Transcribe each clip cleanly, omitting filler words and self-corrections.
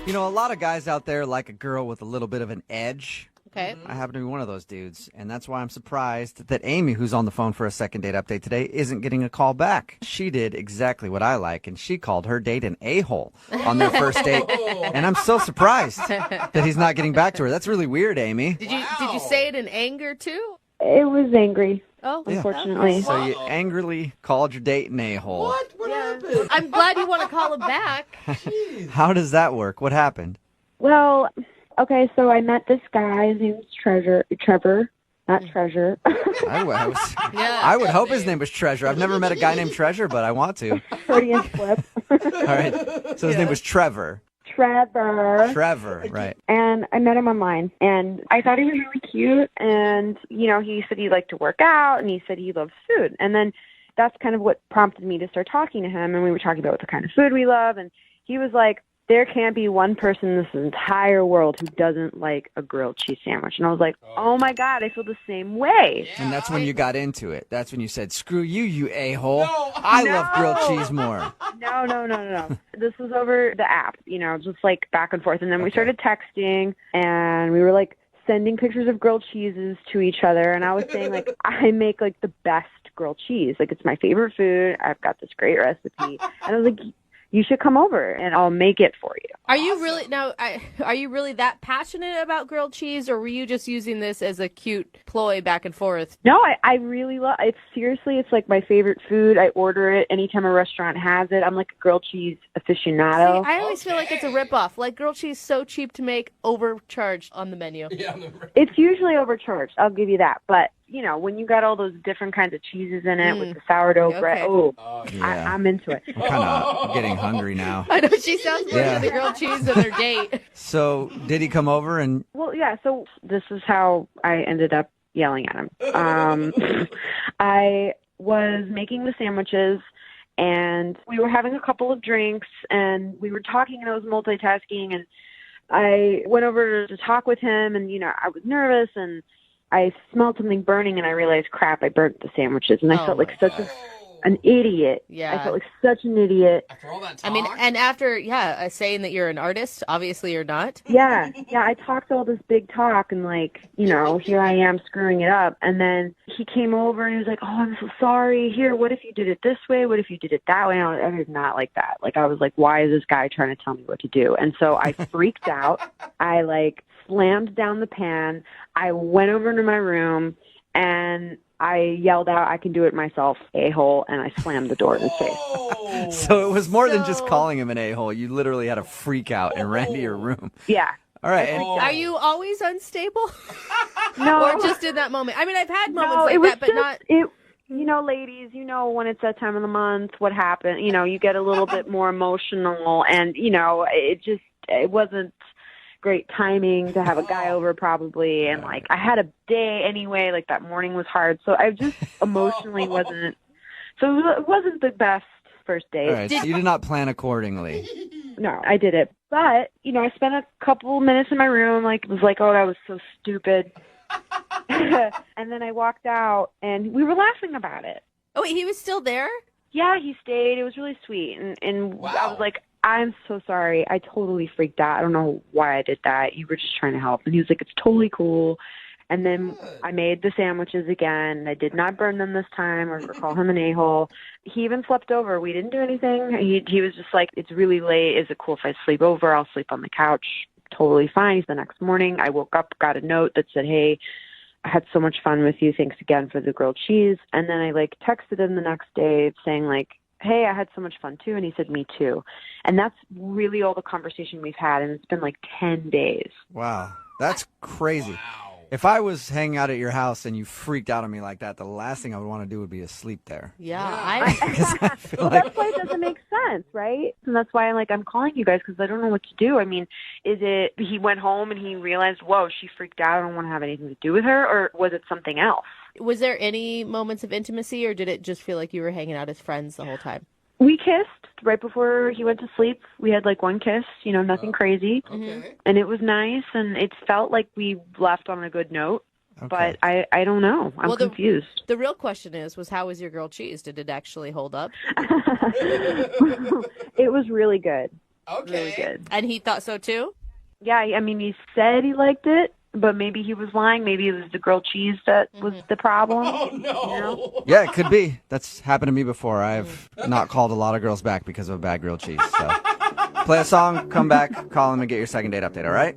You know, a lot of guys out there like a girl with a little bit of an edge. Okay. I happen to be one of those dudes, and that's why I'm surprised that Amy, who's on the phone for a second date update today, isn't getting a call back. She did exactly what I like, and she called her date an a-hole on their first date, and I'm so surprised that he's not getting back to her. That's really weird, Amy. Did you say it in anger too? It was angry, Oh, unfortunately. So you angrily called your date an a-hole. What? What happened? I'm glad you want to call him back. How does that work? What happened? Well, okay, so I met this guy. His name's Trevor, not Treasure. I would hope his name was Treasure. I've never met a guy named Treasure, but I want to. Freudian slip. All right. So his name was Trevor. Trevor, right. And I met him online, and I thought he was really cute, and, you know, he said he liked to work out, and he said he loves food. And then that's kind of what prompted me to start talking to him, and we were talking about what the kind of food we love, and he was like, there can't be one person in this entire world who doesn't like a grilled cheese sandwich. And I was like, oh my God, I feel the same way. Yeah, and that's when you got into it. That's when you said, screw you, you a-hole. I love grilled cheese more. No. This was over the app, you know, just like back and forth. And then we started texting, and we were like sending pictures of grilled cheeses to each other. And I was saying, like, I make like the best grilled cheese. Like, it's my favorite food. I've got this great recipe. And I was like, you should come over and I'll make it for you. Are you really are you really that passionate about grilled cheese, or were you just using this as a cute ploy back and forth? No, I really love it. Seriously, it's like my favorite food. I order it anytime a restaurant has it. I'm like a grilled cheese aficionado. See, I always feel like it's a ripoff. Like, grilled cheese so cheap to make, overcharged on the menu. Yeah, it's usually overcharged. I'll give you that. But, you know, when you got all those different kinds of cheeses in it with the sourdough bread, I'm into it. I'm kind of getting hungry now. I know, she sounds more like the grilled cheese than their date. So did he come over and... Well, yeah, so this is how I ended up yelling at him. I was making the sandwiches, and we were having a couple of drinks, and we were talking, and I was multitasking, and I went over to talk with him, and, you know, I was nervous, and I smelled something burning, and I realized, crap, I burnt the sandwiches, and I felt like such an idiot. Yeah. I felt like such an idiot. After all that talk? I mean, and after, saying that you're an artist, obviously you're not. Yeah, I talked all this big talk, and, like, you know, here I am screwing it up. And then he came over, and he was like, oh, I'm so sorry. Here, what if you did it this way? What if you did it that way? And I was not like that. Like, I was like, why is this guy trying to tell me what to do? And so I freaked out. I, like, slammed down the pan. I went over into my room, and I yelled out, I can do it myself, a-hole, and I slammed the door in his face. So it was more than just calling him an a-hole. You literally had a freak out and ran to your room. Yeah. All right. Are you always unstable? No. Or just in that moment? I mean, I've had moments like that, but not... You know, ladies, you know, when it's that time of the month, what happened, you know, you get a little bit more emotional, and, you know, it wasn't great timing to have a guy over probably, and like I had a day anyway, like that morning was hard, so I just emotionally wasn't, so it wasn't the best first date. All right, so you did not plan accordingly. No, I did it, but you know, I spent a couple minutes in my room, like it was like, oh, that was so stupid. And then I walked out, and we were laughing about it. Oh, wait, he was still there? Yeah, he stayed. It was really sweet, and Wow. I was like, I'm so sorry. I totally freaked out. I don't know why I did that. You were just trying to help. And he was like, it's totally cool. And then I made the sandwiches again. I did not burn them this time or call him an a-hole. He even slept over. We didn't do anything. He was just like, it's really late. Is it cool if I sleep over? I'll sleep on the couch. Totally fine. The next morning, I woke up, got a note that said, hey, I had so much fun with you. Thanks again for the grilled cheese. And then I like texted him the next day saying like, hey, I had so much fun too. And he said, me too. And that's really all the conversation we've had. And it's been like 10 days. Wow. That's crazy. Wow. If I was hanging out at your house and you freaked out on me like that, the last thing I would want to do would be to sleep there. Yeah. Because I feel Well, like... that's why it doesn't make sense, right? And that's why I'm calling you guys, because I don't know what to do. I mean, is it he went home and he realized, whoa, she freaked out, I don't want to have anything to do with her, or was it something else? Was there any moments of intimacy, or did it just feel like you were hanging out as friends the whole time? We kissed right before he went to sleep. We had like one kiss, you know, nothing crazy. Okay. And it was nice, and it felt like we left on a good note. Okay. But I don't know. I'm confused. The real question was how was your grilled cheese? Did it actually hold up? It was really good. Really good. And he thought so too? Yeah, I mean, he said he liked it, but maybe he was lying. Maybe it was the grilled cheese that was the problem. Oh, no. You know? Yeah, it could be. That's happened to me before. I've not called a lot of girls back because of a bad grilled cheese. So play a song, come back, call him, and get your second date update, all right?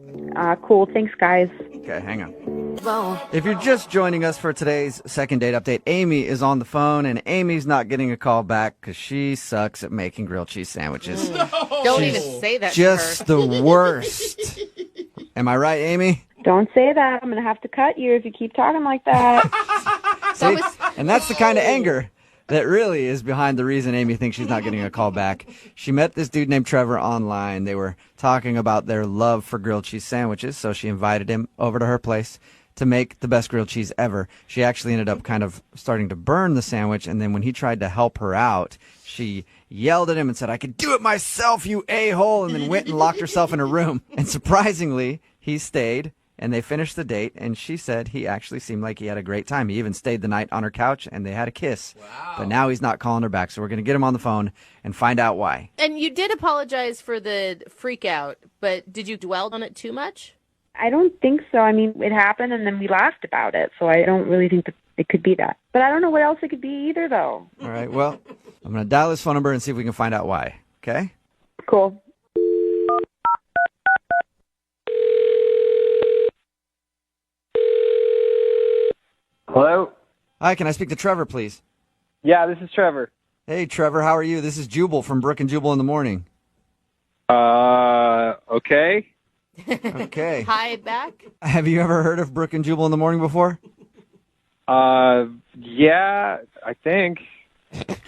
Cool. Thanks, guys. Okay, hang on. If you're just joining us for today's second date update, Amy is on the phone, and Amy's not getting a call back because she sucks at making grilled cheese sandwiches. Don't even say that Just to her. the worst. Am I right, Amy? Don't say that. I'm going to have to cut you if you keep talking like that. See? And that's the kind of anger that really is behind the reason Amy thinks she's not getting a call back. She met this dude named Trevor online. They were talking about their love for grilled cheese sandwiches, so she invited him over to her place to make the best grilled cheese ever. She actually ended up kind of starting to burn the sandwich, and then when he tried to help her out, she yelled at him and said, "I could do it myself, you a-hole," and then went and locked herself in a room. And surprisingly, he stayed, and they finished the date, and she said he actually seemed like he had a great time. He even stayed the night on her couch, and they had a kiss. Wow. But now he's not calling her back, so we're going to get him on the phone and find out why. And you did apologize for the freak out, but did you dwell on it too much? I don't think so. I mean, it happened, and then we laughed about it, so I don't really think that it could be that. But I don't know what else it could be either, though. All right, well, I'm going to dial his phone number and see if we can find out why, okay? Cool. Hello? Hi, can I speak to Trevor, please? Yeah, this is Trevor. Hey, Trevor, how are you? This is Jubal from Brooke and Jubal in the Morning. Okay. Okay. Hi, back? Have you ever heard of Brooke and Jubal in the Morning before? Yeah, I think.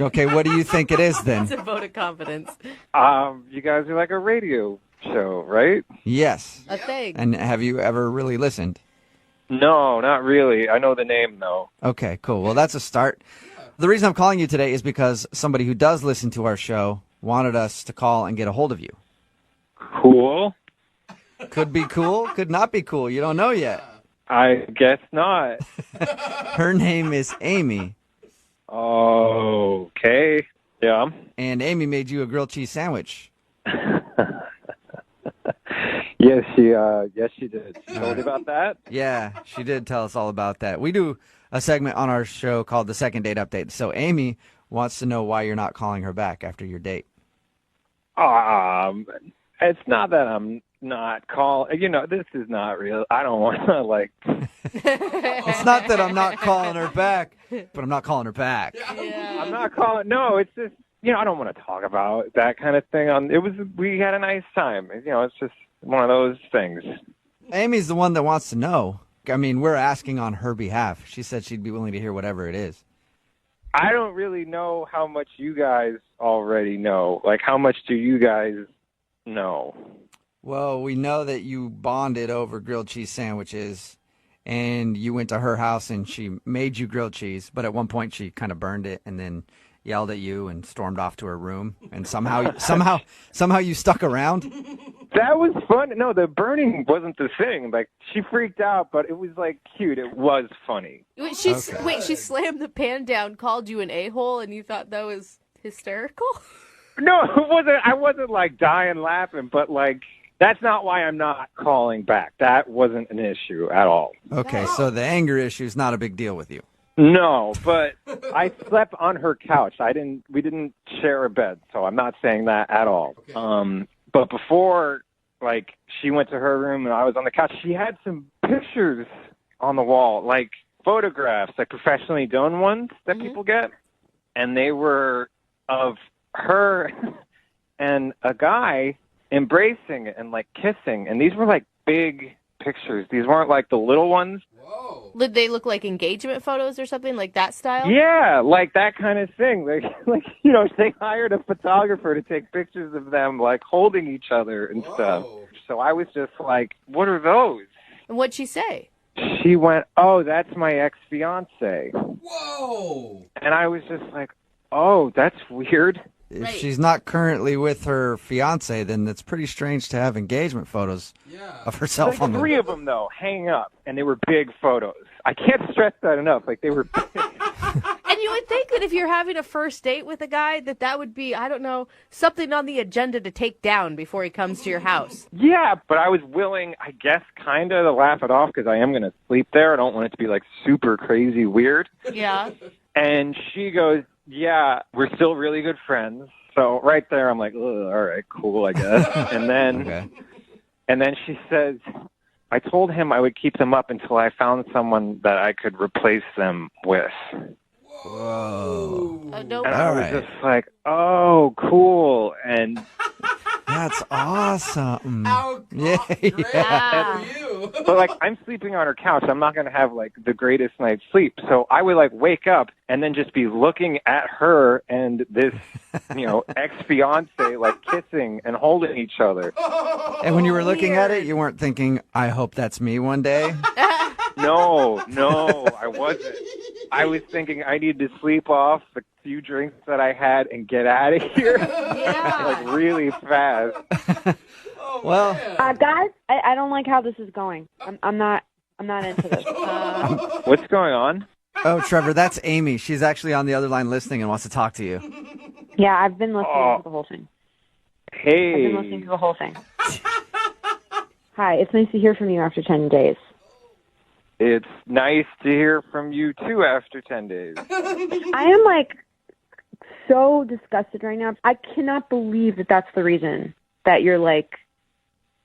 Okay, what do you think it is then? It's a vote of confidence. You guys are like a radio show, right? Yes. A thing. And have you ever really listened? No, not really. I know the name, though. Okay, cool. Well, that's a start. The reason I'm calling you today is because somebody who does listen to our show wanted us to call and get a hold of you. Cool. Could be cool, could not be cool. You don't know yet. I guess not. Her name is Amy. Okay. Yeah. And Amy made you a grilled cheese sandwich. Yes, she did. You told you about that? Yeah, she did tell us all about that. We do a segment on our show called the Second Date Update. So Amy wants to know why you're not calling her back after your date. It's not that I'm not calling. This is not real. I don't want to, like... It's not that I'm not calling her back, but I'm not calling her back. Yeah. I'm not calling... No, it's just... I don't want to talk about that kind of thing. We had a nice time. It's just one of those things. Amy's the one that wants to know. I mean, we're asking on her behalf. She said she'd be willing to hear whatever it is. I don't really know how much you guys already know. Like, how much do you guys know? Well, we know that you bonded over grilled cheese sandwiches, and you went to her house and she made you grilled cheese, but at one point she kind of burned it and then yelled at you and stormed off to her room, and somehow you stuck around. That was fun. No, the burning wasn't the thing. Like, she freaked out, but it was, like, cute. It was funny. Wait, she slammed the pan down, called you an a-hole, and you thought that was hysterical? No, it wasn't. I wasn't, like, dying laughing, but, like, that's not why I'm not calling back. That wasn't an issue at all. Okay, so the anger issue is not a big deal with you. No, but I slept on her couch. We didn't share a bed, so I'm not saying that at all. Okay. But before, like, she went to her room and I was on the couch, she had some pictures on the wall, like photographs, like professionally done ones that people get. And they were of her and a guy embracing and, like, kissing. And these were, like, big pictures. These weren't, like, the little ones. Whoa. Did they look like engagement photos or something, like that style? Yeah, like that kind of thing. Like they hired a photographer to take pictures of them, like, holding each other and stuff. So I was just like, what are those? And what'd she say? She went, "Oh, that's my ex-fiance." Whoa! And I was just like, oh, that's weird. If she's not currently with her fiance, then it's pretty strange to have engagement photos of herself on the... Three of them, though, hanging up, and they were big photos. I can't stress that enough. Like, they were big. And you would think that if you're having a first date with a guy, that would be, I don't know, something on the agenda to take down before he comes to your house. Yeah, but I was willing, I guess, kind of to laugh it off because I am going to sleep there. I don't want it to be like super crazy weird. Yeah. And she goes, yeah, we're still really good friends. So right there, I'm like, all right, cool, I guess. And then she says, I told him I would keep them up until I found someone that I could replace them with. Whoa. And I was just like, oh, cool. And that's awesome. How Yeah. great for you. but like, I'm sleeping on her couch. I'm not going to have like the greatest night's sleep. So I would like wake up and then just be looking at her and this, ex-fiance like kissing and holding each other. And when you were looking at it, you weren't thinking, I hope that's me one day? No, I wasn't. I was thinking I need to sleep off the few drinks that I had and get out of here. Yeah. Like really fast. Well, guys, I don't like how this is going. I'm not into this. What's going on? oh, Trevor, that's Amy. She's actually on the other line listening and wants to talk to you. Yeah, I've been listening to the whole thing. Hey. I've been listening to the whole thing. Hi, it's nice to hear from you after 10 days. It's nice to hear from you too after 10 days. I am like so disgusted right now. I cannot believe that that's the reason that you're like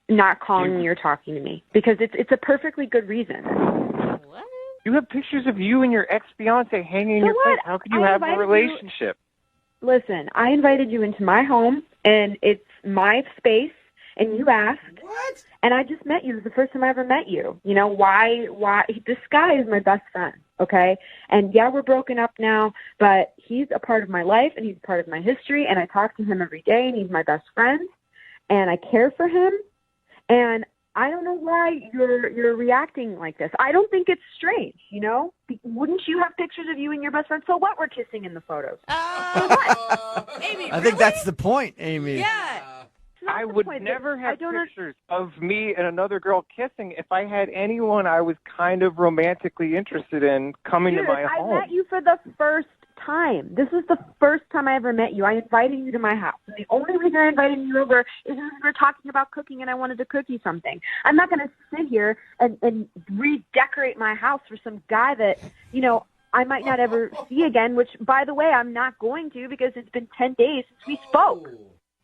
not calling me or talking to me, because it's a perfectly good reason. What? You have pictures of you and your ex-fiance hanging in So your what? place. How could you I have a invited relationship? Listen, I invited you into my home, and it's my space, and you asked. What? And I just met you. It was the first time I ever met you. You know, why? This guy is my best friend, okay? And yeah, we're broken up now, but he's a part of my life, and he's a part of my history, and I talk to him every day, and he's my best friend, and I care for him. And I don't know why you're reacting like this. I don't think it's strange, you know? Wouldn't you have pictures of you and your best friend? So what? We're kissing in the photos. Amy, I think that's the point, Amy. Yeah. I would never have pictures of me and another girl kissing if I had anyone I was kind of romantically interested in coming to my home. I met you for the first time. This is the first time I ever met you. I invited you to my house. And the only reason I invited you over is because we were talking about cooking and I wanted to cook you something. I'm not going to sit here and redecorate my house for some guy that, you know, I might not ever see again, which, by the way, I'm not going to, because it's been 10 days since we spoke.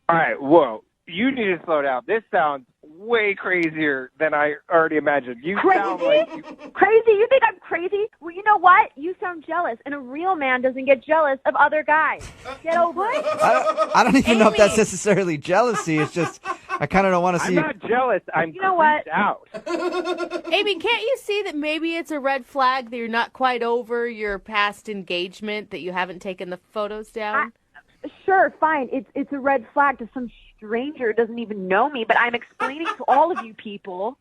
All right, whoa. You need to slow down. This sounds way crazier than I already imagined. You sound like Crazy? You think I'm crazy? Well, you know what? You sound jealous, and a real man doesn't get jealous of other guys. Get over it. I don't even know if that's necessarily jealousy. It's just, I kind of don't want to see. I'm not jealous. I'm You know what? creeped out. Amy, can't you see that maybe it's a red flag that you're not quite over your past engagement, that you haven't taken the photos down? Sure, fine. It's a red flag to some stranger who doesn't even know me, but I'm explaining to all of you people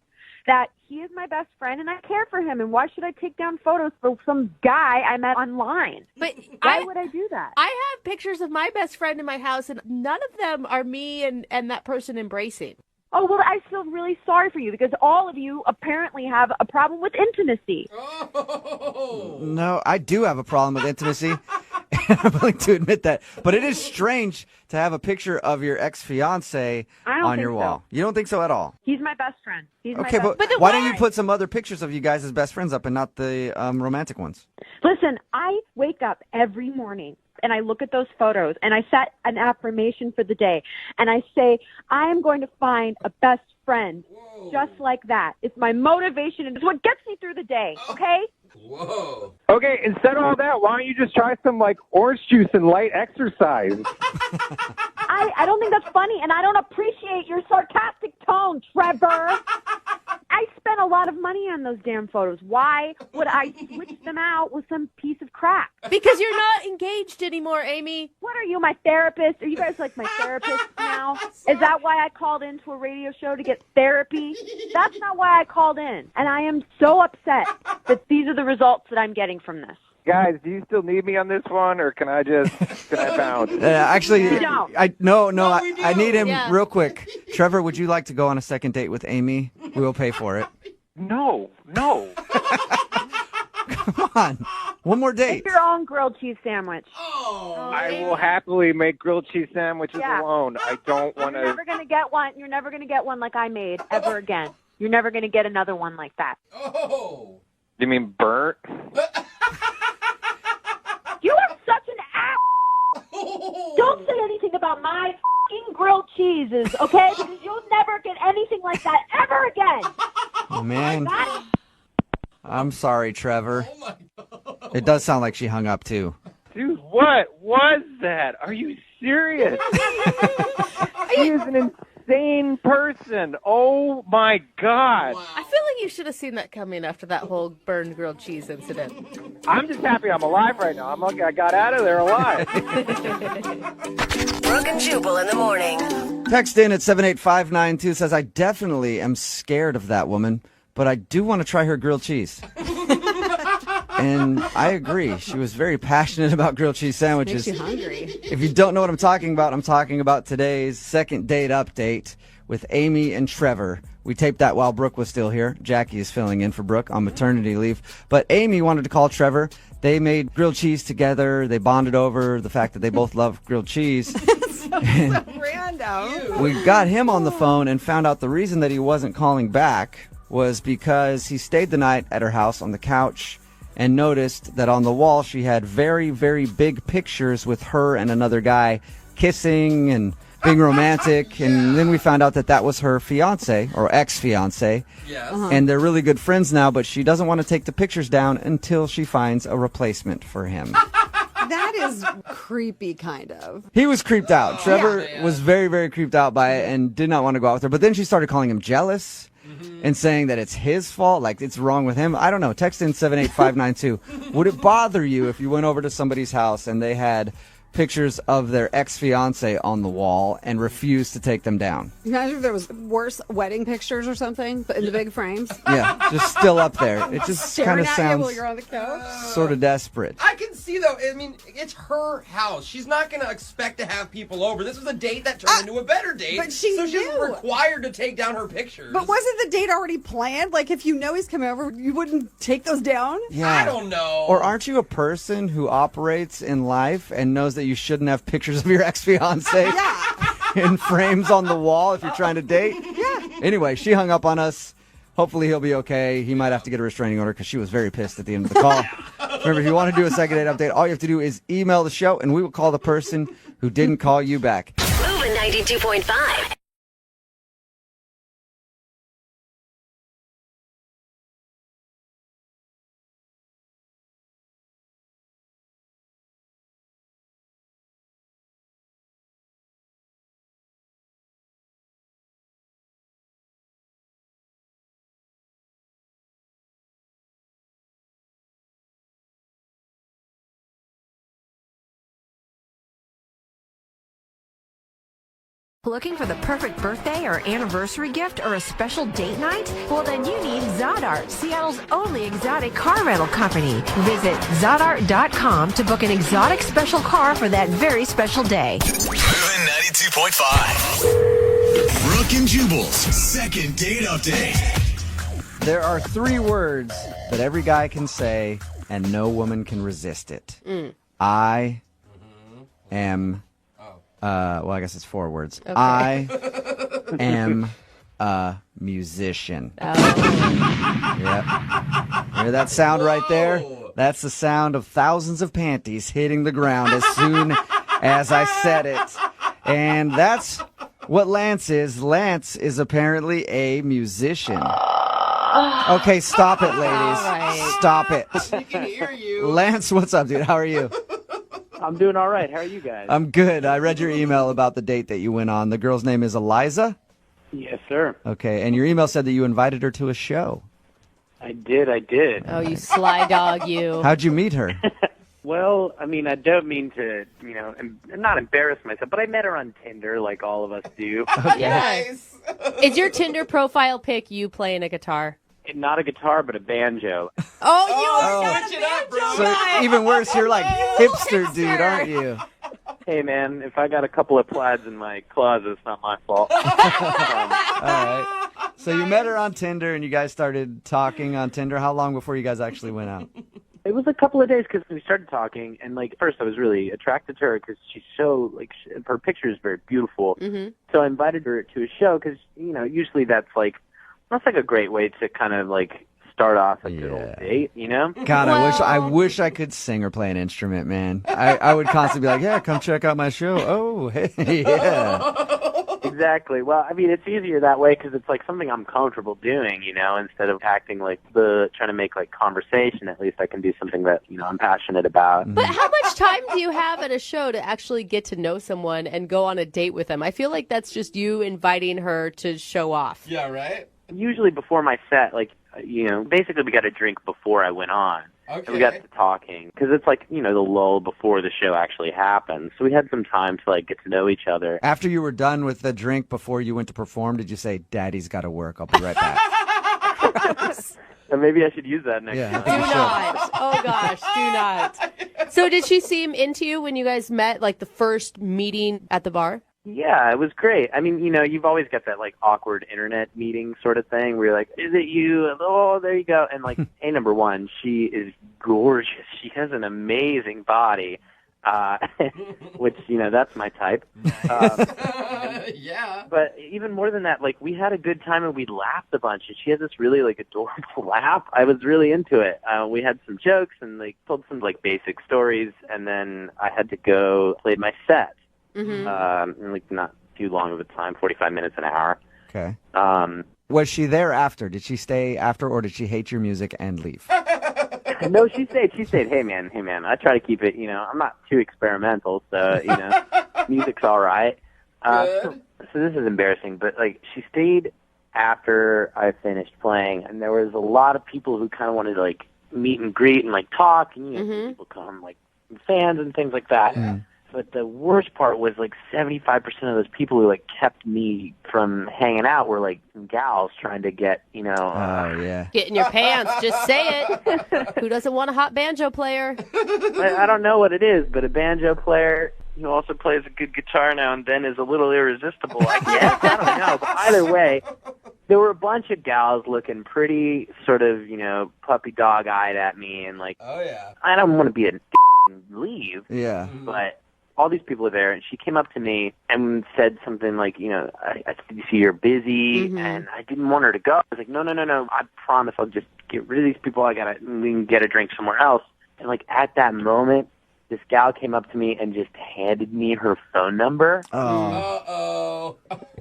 that he is my best friend and I care for him, and why should I take down photos for some guy I met online? But Why would I do that? I have pictures of my best friend in my house, and none of them are me and that person embracing. Oh, well, I feel really sorry for you, because all of you apparently have a problem with intimacy. Oh. No, I do have a problem with intimacy. I'm willing to admit that. But it is strange to have a picture of your ex-fiance on your wall. You don't think so at all? He's my best friend. He's Okay, my best but friend. why don't you put some other pictures of you guys as best friends up and not the romantic ones? Listen, I wake up every morning and I look at those photos and I set an affirmation for the day. And I say, I am going to find a best friend just like that. It's my motivation and it's what gets me through the day, okay? Whoa. Okay, instead of all that, why don't you just try some, like, orange juice and light exercise? I don't think that's funny, and I don't appreciate your sarcastic tone, Trevor. I spent a lot of money on those damn photos. Why would I switch them out with some piece of crap? Because you're not engaged anymore, Amy. What are you, my therapist? Are you guys like my therapist now? Is that why I called into a radio show to get therapy? That's not why I called in. And I am so upset that these are the results that I'm getting from this. Guys, do you still need me on this one, or can I bounce? Actually, don't. I need him Yeah. real quick. Trevor, would you like to go on a second date with Amy? We will pay for it. No. Come on. One more date. Make your own grilled cheese sandwich. Oh. I will happily make grilled cheese sandwiches alone. I don't want You're to. never gonna get one. You're never gonna get one like I made ever again. You're never gonna get another one like that. Oh. You mean burnt? You are such an ass. Don't say anything about my f***ing grilled cheeses, okay? Because you'll never get anything like that ever again. Oh, man. I'm sorry, Trevor. Oh my God. It does sound like she hung up, too. Dude, what was that? Are you serious? He is an insane person. Oh, my God. I feel like you should have seen that coming after that whole burned grilled cheese incident. I'm just happy I'm alive right now. I'm lucky I got out of there alive. Brooke and Jubal in the morning. Text in at 78592 says, I definitely am scared of that woman, but I do want to try her grilled cheese. And I agree. She was very passionate about grilled cheese sandwiches. Makes you hungry. If you don't know what I'm talking about today's second date update with Amy and Trevor. We taped that while Brooke was still here. Jackie is filling in for Brooke on maternity leave. But Amy wanted to call Trevor. They made grilled cheese together. They bonded over the fact that they both love grilled cheese. Random. We got him on the phone and found out the reason that he wasn't calling back was because he stayed the night at her house on the couch and noticed that on the wall she had very, very big pictures with her and another guy kissing and being romantic. And then we found out that that was her fiance or ex-fiance. Yes. And they're really good friends now, but she doesn't want to take the pictures down until she finds a replacement for him. That is creepy, kind of. He was creeped out. Trevor was very, very creeped out by it and did not want to go out with her. But then she started calling him jealous and saying that it's his fault, like it's wrong with him. I don't know. Text in 78592. Would it bother you if you went over to somebody's house and they had pictures of their ex-fiance on the wall and refused to take them down? Imagine if there was worse wedding pictures or something, but in the big frames. Yeah, just still up there. It just kind Staring of at you sounds while you're on the couch. sort of desperate. I can see, though, I mean, it's her house. She's not going to expect to have people over. This was a date that turned into a better date. but she so she's knew. required to take down her pictures. But wasn't the date already planned? Like, if you know he's coming over, you wouldn't take those down? Yeah. I don't know. Or aren't you a person who operates in life and knows that you shouldn't have pictures of your ex-fiance in frames on the wall if you're trying to date? Yeah. Anyway, she hung up on us. Hopefully he'll be okay. He might have to get a restraining order because she was very pissed at the end of the call. Remember, if you want to do a second date update, all you have to do is email the show and we will call the person who didn't call you back. Moving 92.5. Looking for the perfect birthday or anniversary gift or a special date night? Well, then you need Zodart, Seattle's only exotic car rental company. Visit Zodart.com to book an exotic special car for that very special day. Moving 92.5. Brooke and Jubal's second date update. There are 3 words that every guy can say and no woman can resist it. I am... well, I guess it's 4 words. Okay. I am a musician. Yep. Hear that sound right there? That's the sound of thousands of panties hitting the ground as soon as I said it. And that's what Lance is. Lance is apparently a musician. Okay, stop it, ladies. Right. Stop it. We can hear you. Lance, what's up, dude? How are you? I'm doing all right. How are you guys? I'm good. I read your email about the date that you went on. The girl's name is Eliza? Yes, sir. Okay, and your email said that you invited her to a show. I did. Oh, you sly dog, you. How'd you meet her? Well, I mean, I don't mean to, not embarrass myself, but I met her on Tinder like all of us do. Yes. Is your Tinder profile pic you playing a guitar? Not a guitar, but a banjo. Oh, you are switch it up, bro. So even worse, you're like hipster dude, aren't you? Hey, man, if I got a couple of plaids in my closet, it's not my fault. All right. So you met her on Tinder and you guys started talking on Tinder. How long before you guys actually went out? It was a couple of days because we started talking, and like first I was really attracted to her because she's so like her picture is very beautiful. Mm-hmm. So I invited her to a show because usually that's like a great way to kind of like start off a good old date, God, I wish I could sing or play an instrument, man. I would constantly be like, yeah, come check out my show. Oh, hey, yeah. Exactly. Well, I mean, it's easier that way because it's like something I'm comfortable doing, instead of acting like trying to make like conversation. At least I can do something that, I'm passionate about. But how much time do you have at a show to actually get to know someone and go on a date with them? I feel like that's just you inviting her to show off. Yeah, right? Usually before my set, like, basically we got a drink before I went on. Okay. And we got to talking because it's like, the lull before the show actually happens. So we had some time to like get to know each other. After you were done with the drink before you went to perform, did you say, Daddy's got to work, I'll be right back? And maybe I should use that next time. Do not. Oh, gosh, do not. So did she seem into you when you guys met, like the first meeting at the bar? Yeah, it was great. I mean, you've always got that like awkward internet meeting sort of thing where you're like, is it you? Oh, there you go. And like, number one, she is gorgeous. She has an amazing body, which, that's my type. Yeah. But even more than that, like we had a good time and we laughed a bunch. And she had this really like adorable laugh. I was really into it. We had some jokes and like told some like basic stories. And then I had to go play my set. Mm-hmm. Like not too long of a time, 45 minutes, an hour. Okay. Was she there after? Did she stay after, or did she hate your music and leave? No, she stayed. Hey man, I try to keep it, I'm not too experimental, so, music's all right. So this is embarrassing, but like she stayed after I finished playing, and there was a lot of people who kind of wanted to like meet and greet and like talk, and people come like fans and things like that. Mm. But the worst part was like 75% of those people who like kept me from hanging out were like gals trying to get, oh, yeah. Get in your pants. Just say it. Who doesn't want a hot banjo player? I don't know what it is, but a banjo player who also plays a good guitar now and then is a little irresistible, I guess. I don't know. But either way, there were a bunch of gals looking pretty sort of, puppy dog-eyed at me and like, oh, yeah. I don't want to be a and leave. Yeah. But all these people are there, and she came up to me and said something like, I see you're busy, and I didn't want her to go. I was like, no, I promise I'll just get rid of these people. We can get a drink somewhere else. And like at that moment, this gal came up to me and just handed me her phone number. Oh. Uh-oh.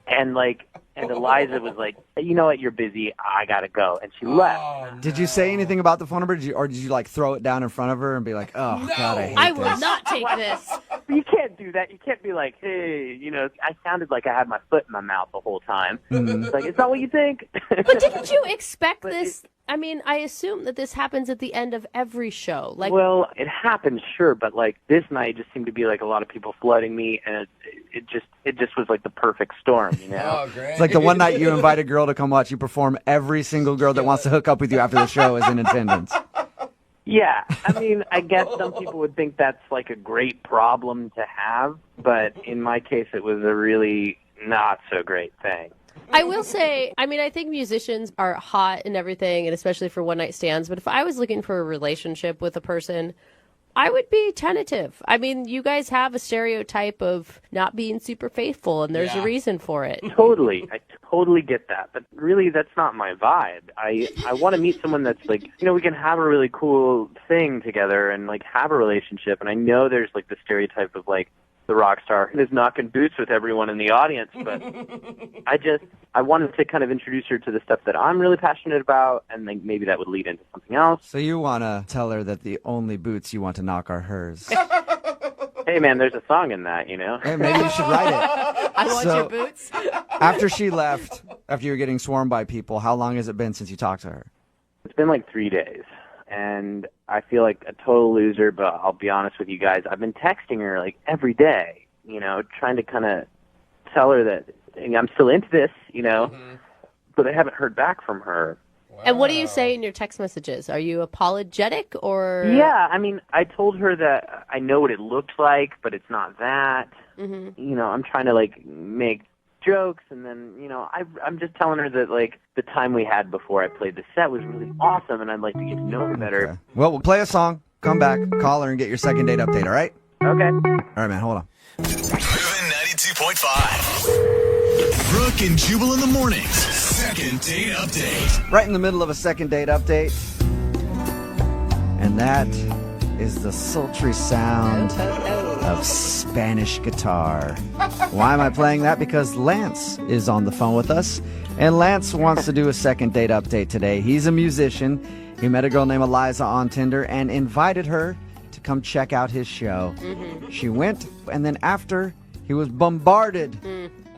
And Eliza was like, you know what, you're busy, I gotta go. And she left. No. Did you say anything about the phone number, or did you like throw it down in front of her and be like, oh, No. God, I hate I this? will not take this. You can't do that. You can't be like, hey, I sounded like I had my foot in my mouth the whole time. It's like, it's not what you think. But didn't you expect this? I mean, I assume that this happens at the end of every show. Like, well, it happens, sure, but like this night just seemed to be like a lot of people flooding me, and it just was like the perfect storm, Oh, great. It's like the one night you invite a girl to come watch you perform, every single girl that wants to hook up with you after the show is in attendance. Yeah, I mean, I guess some people would think that's like a great problem to have, but in my case, it was a really not so great thing. I will say, I mean, I think musicians are hot and everything, and especially for one night stands. But if I was looking for a relationship with a person, I would be tentative. I mean, you guys have a stereotype of not being super faithful, and there's a reason for it. Totally. I totally get that. But really, that's not my vibe. I want to meet someone that's like, we can have a really cool thing together and like have a relationship. And I know there's like the stereotype of like, the rock star is knocking boots with everyone in the audience, but I wanted to kind of introduce her to the stuff that I'm really passionate about, and then maybe that would lead into something else. So you want to tell her that the only boots you want to knock are hers. Hey, man, there's a song in that, Hey, maybe you should write it. I want your boots. After she left, after you were getting swarmed by people, how long has it been since you talked to her? It's been like 3 days. And I feel like a total loser, but I'll be honest with you guys. I've been texting her like every day, trying to kind of tell her that I'm still into this, but I haven't heard back from her. Wow. And what do you say in your text messages? Are you apologetic or? Yeah, I mean, I told her that I know what it looks like, but it's not that. I'm trying to like make jokes, and then, I'm just telling her that, like, the time we had before I played the set was really awesome, and I'd like to get to know her better. Okay. Well, we'll play a song, come back, call her, and get your second date update, all right? Okay. All right, man, hold on. Proven 92.5. Brooke and Jubal in the mornings. Second date update. Right in the middle of a second date update. And that is the sultry sound of Spanish guitar. Why am I playing that? Because Lance is on the phone with us. And Lance wants to do a second date update today. He's a musician. He met a girl named Eliza on Tinder and invited her to come check out his show. Mm-hmm. She went, and then after, he was bombarded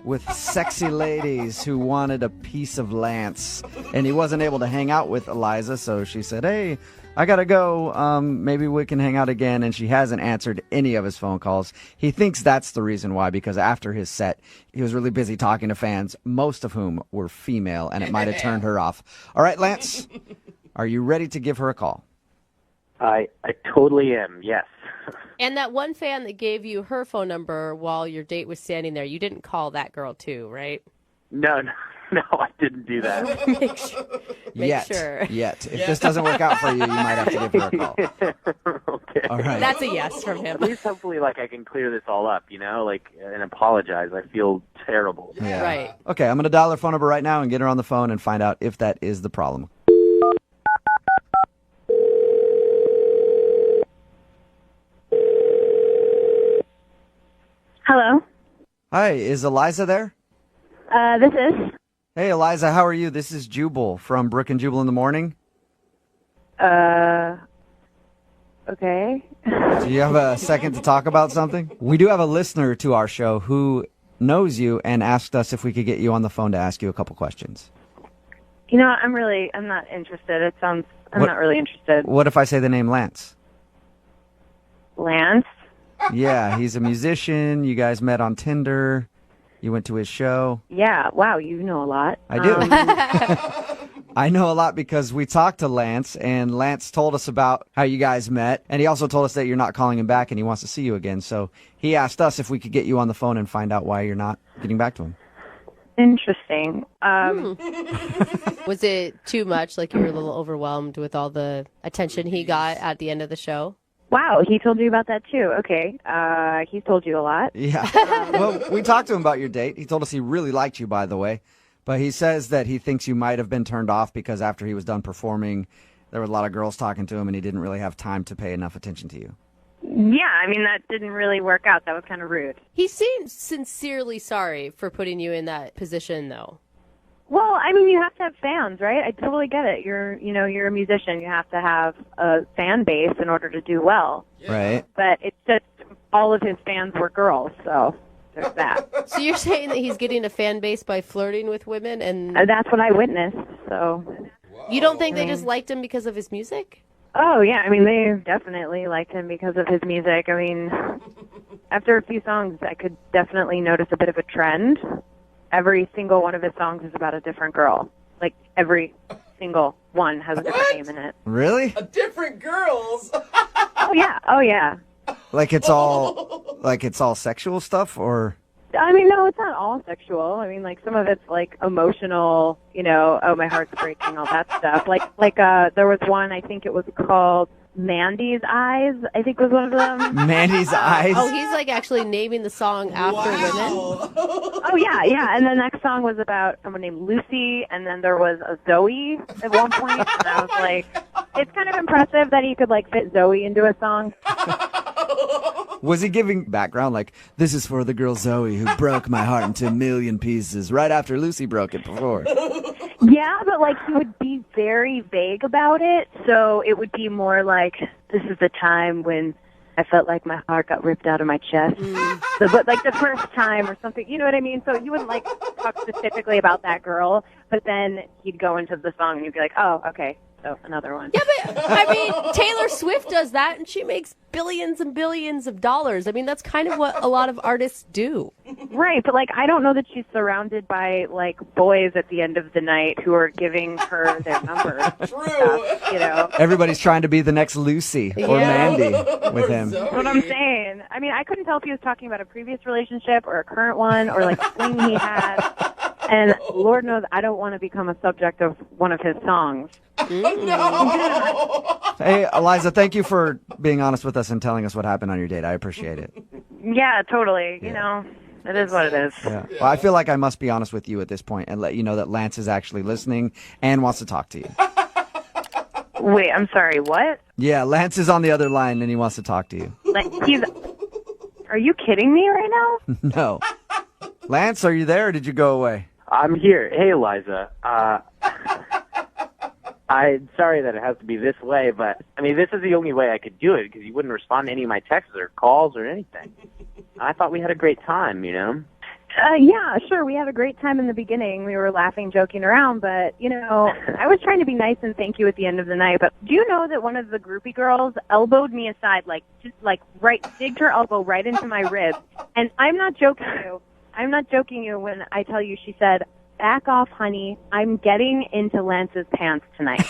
with sexy ladies who wanted a piece of Lance. And he wasn't able to hang out with Eliza, so she said, hey, I gotta go. Maybe we can hang out again. And she hasn't answered any of his phone calls. He thinks that's the reason why, because after his set, he was really busy talking to fans, most of whom were female, and it might have turned her off. All right, Lance, are you ready to give her a call? I totally am, yes. And that one fan that gave you her phone number while your date was standing there, you didn't call that girl too, right? No, I didn't do that. Make sure. Yet. If this doesn't work out for you, you might have to give her a call. Okay. All right. That's a yes from him. At least hopefully, I can clear this all up, and apologize. I feel terrible. Yeah. Right. Okay, I'm going to dial her phone number right now and get her on the phone and find out if that is the problem. Hello. Hi, is Eliza there? This is. Hey, Eliza, how are you? This is Jubal from Brooke and Jubal in the morning. Okay. Do you have a second to talk about something? We do have a listener to our show who knows you and asked us if we could get you on the phone to ask you a couple questions. I'm not interested. I'm not really interested. What if I say the name Lance? Lance? Yeah, he's a musician. You guys met on Tinder. You went to his show. Yeah. Wow, you know a lot. I do. I know a lot because we talked to Lance, and Lance told us about how you guys met, and he also told us that you're not calling him back and he wants to see you again. So he asked us if we could get you on the phone and find out why you're not getting back to him. Interesting. Was it too much? Like you were a little overwhelmed with all the attention he got at the end of the show? Wow, he told you about that too. Okay. He's told you a lot. Yeah. Well, we talked to him about your date. He told us he really liked you, by the way. But he says that he thinks you might have been turned off because after he was done performing, there were a lot of girls talking to him and he didn't really have time to pay enough attention to you. Yeah, that didn't really work out. That was kind of rude. He seemed sincerely sorry for putting you in that position, though. Well, you have to have fans, right? I totally get it. You're a musician. You have to have a fan base in order to do well. Yeah. Right. But it's just all of his fans were girls, so there's that. So you're saying that he's getting a fan base by flirting with women, and that's what I witnessed. So you don't think they just liked him because of his music? Oh yeah, they definitely liked him because of his music. After a few songs, I could definitely notice a bit of a trend. Every single one of his songs is about a different girl. Like, every single one has a different name in it. Really? A different girls? Oh, yeah. Like it's all sexual stuff, or? No, it's not all sexual. Some of it's emotional, oh, my heart's breaking, all that stuff. There was one, I think it was called Mandy's Eyes, I think was one of them. Mandy's Eyes? Oh, he's actually naming the song after women. Oh, yeah. And the next song was about someone named Lucy, and then there was a Zoe at one point, and I was like, it's kind of impressive that he could fit Zoe into a song. Was he giving background this is for the girl Zoe who broke my heart into a million pieces right after Lucy broke it before? Yeah, but he would be very vague about it, so it would be more this is the time when I felt like my heart got ripped out of my chest. So, but the first time or something, you know what I mean? So you wouldn't talk specifically about that girl, but then he'd go into the song and you'd be like, oh, okay. another one. Yeah, but I mean, Taylor Swift does that, and she makes billions and billions of dollars. I mean, that's kind of what a lot of artists do. Right, but like I don't know that she's surrounded by like boys at the end of the night who are giving her their number. True. You know. Everybody's trying to be the next Lucy or Mandy with him. That's what I'm saying. I mean, I couldn't tell if he was talking about a previous relationship or a current one or like a fling he had. And Lord knows I don't want to become a subject of one of his songs. No. Hey, Eliza, thank you for being honest with us and telling us what happened on your date. I appreciate it. Yeah, totally. You know, it is what it is. Yeah. Well, I feel like I must be honest with you at this point and let you know that Lance is actually listening and wants to talk to you. Wait, I'm sorry, what? Yeah, Lance is on the other line and he wants to talk to you. Like, are you kidding me right now? No. Lance, are you there or did you go away? I'm here. Hey, Eliza. I'm sorry that it has to be this way, but, I mean, this is the only way I could do it because you wouldn't respond to any of my texts or calls or anything. I thought we had a great time, you know? Yeah, sure. We had a great time in the beginning. We were laughing, joking around, but, you know, I was trying to be nice and thank you at the end of the night. But do you know that one of the groupie girls elbowed me aside, digged her elbow right into my rib? And I'm not joking you. I'm not joking you when I tell you she said, "Back off, honey. I'm getting into Lance's pants tonight." Way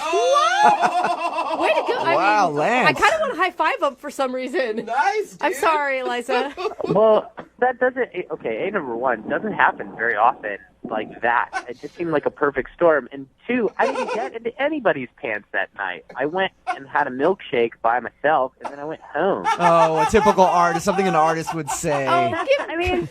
to go. Wow, Lance. I kind of want to high five him for some reason. Nice, dude. I'm sorry, Eliza. Well, that doesn't, okay, number one, doesn't happen very often like that. It just seemed like a perfect storm. And two, I didn't get into anybody's pants that night. I went and had a milkshake by myself, and then I went home. Oh, a typical artist, something an artist would say. I mean,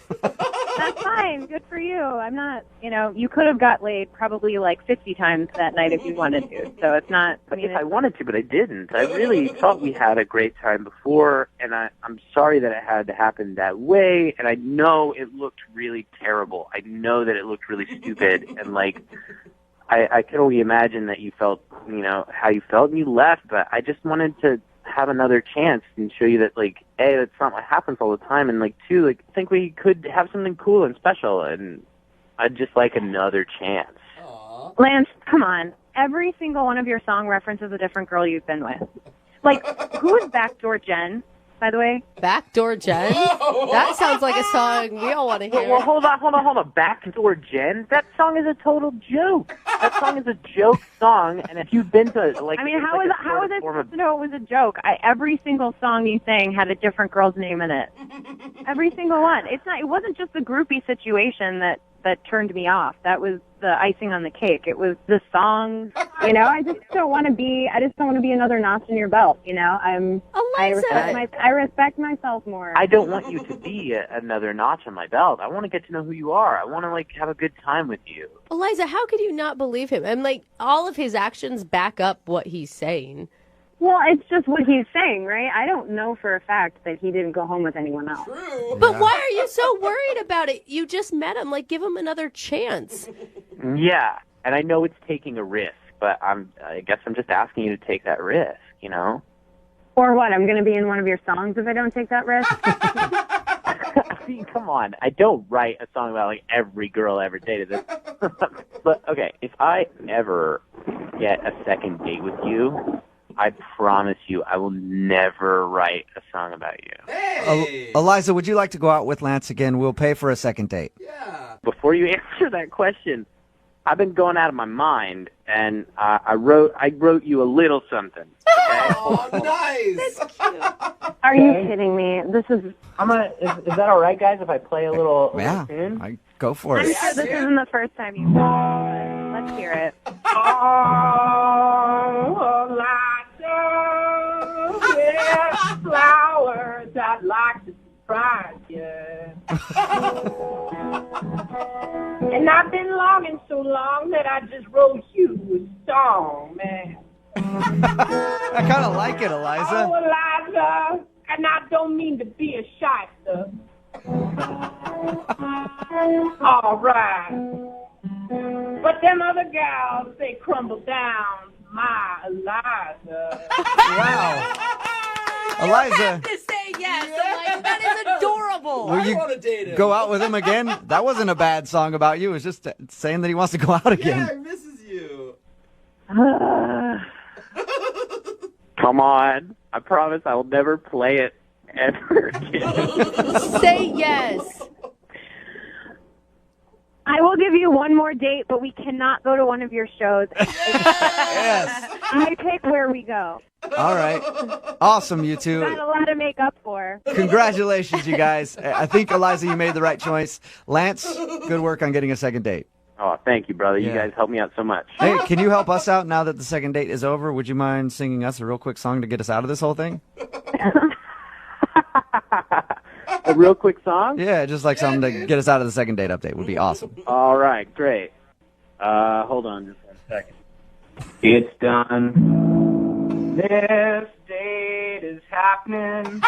that's fine. Good for you. I'm not, you could have got laid probably like 50 times that night if you wanted to. So it's not. If I wanted to, but I didn't. I really thought we had a great time before, and I'm sorry that it had to happen that way. And I know it looked really terrible. I know that it looked really stupid, and like I can only imagine that you felt, how you felt, and you left. But I just wanted to have another chance and show you that, like, A, that's not what happens all the time, and like, two, like, I think we could have something cool and special, and I'd just like another chance. Aww. Lance, come on. Every single one of your song references a different girl you've been with. Like, who is Backdoor Jen, by the way? Backdoor Jen? That sounds like a song we all want to hear. Well, hold on. Backdoor Jen? That song is a total joke. That song is a joke song, and if you've been to, like... I mean, how is it supposed to know it was a joke? Every single song you sang had a different girl's name in it. Every single one. It wasn't just the groupie situation that turned me off. That was the icing on the cake. It was the song. I just don't want to be another notch in your belt. I respect myself more. I don't want you to be another notch on my belt. I want to get to know who you are. I want to have a good time with you. Eliza, how could you not believe him? And all of his actions back up what he's saying. Well, it's just what he's saying, right? I don't know for a fact that he didn't go home with anyone else. True. But why are you so worried about it? You just met him. Give him another chance. Yeah, and I know it's taking a risk, but I guess I'm just asking you to take that risk, Or what? I'm going to be in one of your songs if I don't take that risk? I mean, come on. I don't write a song about, every girl I ever dated. But, okay, if I ever get a second date with you, I promise you I will never write a song about you. Hey! Eliza, would you like to go out with Lance again? We'll pay for a second date. Yeah. Before you answer that question, I've been going out of my mind, and I wrote you a little something. Okay? Oh, nice. That's cute. Are you kidding me? This is... Is that all right, guys, if I play a little tune? Go for I'm it. sure this isn't the first time you've done it. Let's hear it. Oh, yeah, flowers I'd like to surprise you. And I've been longing so long that I just wrote you a song, man. I kind of like it, Eliza. Oh, Eliza, and I don't mean to be a shyster. All right. But them other gals, they crumble down my Eliza. Wow. Eliza. have to say yes. That is adorable. Will you want to date him. go out with him again? That wasn't a bad song about you. It was just saying that he wants to go out again. Yeah, he misses you. Come on. I promise I will never play it ever again. Say yes. I will give you one more date, but we cannot go to one of your shows. Yes. I pick where we go. All right. Awesome, you two. Got a lot to make up for. Congratulations, you guys. I think, Eliza, you made the right choice. Lance, good work on getting a second date. Oh, thank you, brother. You Yeah. guys helped me out so much. Hey, can you help us out now that the second date is over? Would you mind singing us a real quick song to get us out of this whole thing? A real quick song? Yeah, just like something to get us out of the second date update would be awesome. All right, great. Hold on just 1 second. It's done. This date is happening.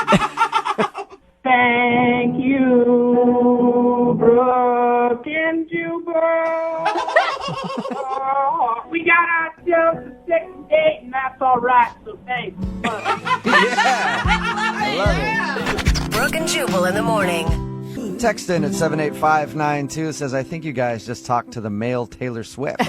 Thank you, Brooke and Jubal. We got ourselves a second date, and that's all right. So thanks. I love it. Brooke and Jubal in the morning. Text in at 78592 says, I think you guys just talked to the male Taylor Swift.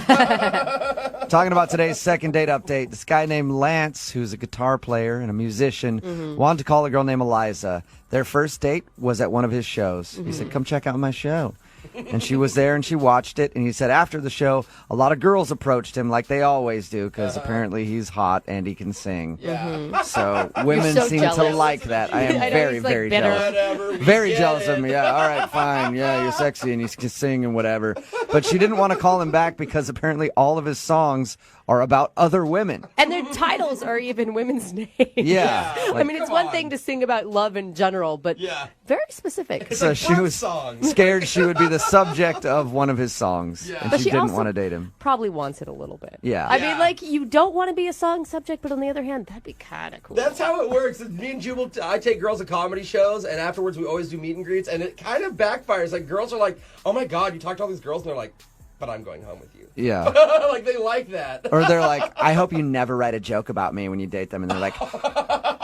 Talking about today's second date update, this guy named Lance, who's a guitar player and a musician, wanted to call a girl named Eliza. Their first date was at one of his shows. He said, come check out my show. And she was there and she watched it. And he said after the show, a lot of girls approached him like they always do because apparently he's hot and he can sing. Yeah. So women so seem jealous. to like that. I am I know, very, he's, like, very bitter. jealous. Whatever, we Very get jealous it. of me. Yeah, all right, fine. Yeah, you're sexy and you can sing and whatever. But she didn't want to call him back because apparently all of his songs are about other women. And their titles are even women's names. Yeah. I mean, it's one thing to sing about love in general, but very specific. So she was scared she would be the subject of one of his songs. Yeah. And But she she didn't also want to date him. Probably wants it a little bit. Yeah. I mean, like, you don't want to be a song subject, but on the other hand, that'd be kind of cool. That's how it works. Me and Jubal, I take girls to comedy shows, and afterwards we always do meet and greets, and it kind of backfires. Like, girls are like, oh my God, you talked to all these girls, and they're like, but I'm going home with you. Yeah. Like, they like that. Or they're like, I hope you never write a joke about me when you date them. And they're like,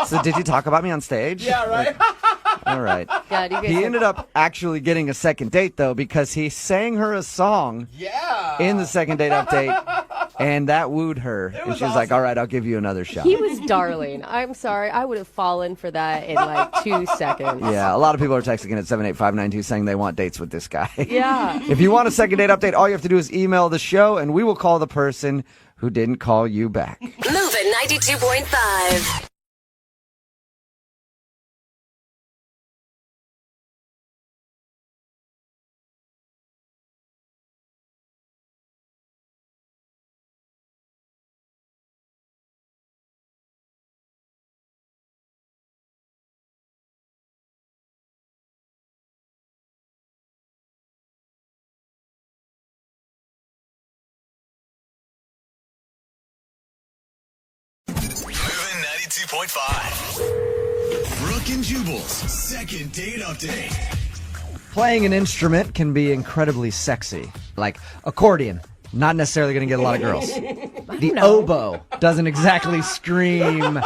so did you talk about me on stage? Yeah, right? Like, all right. God, you guys He are- ended up actually getting a second date, though, because he sang her a song Yeah. in the second date update, and that wooed her. And was she was like, awesome. all right, I'll give you another shot. He was darling. I'm sorry. I would have fallen for that in like 2 seconds. Yeah, a lot of people are texting in at 78592 saying they want dates with this guy. Yeah. If you want a second date update, all you have to do is email the show, and we will call the person who didn't call you back. Moving 92.5. Moving 92.5. Brooke and Jubal's second date update. Playing an instrument can be incredibly sexy. Like accordion, not necessarily going to get a lot of girls. The oboe doesn't exactly scream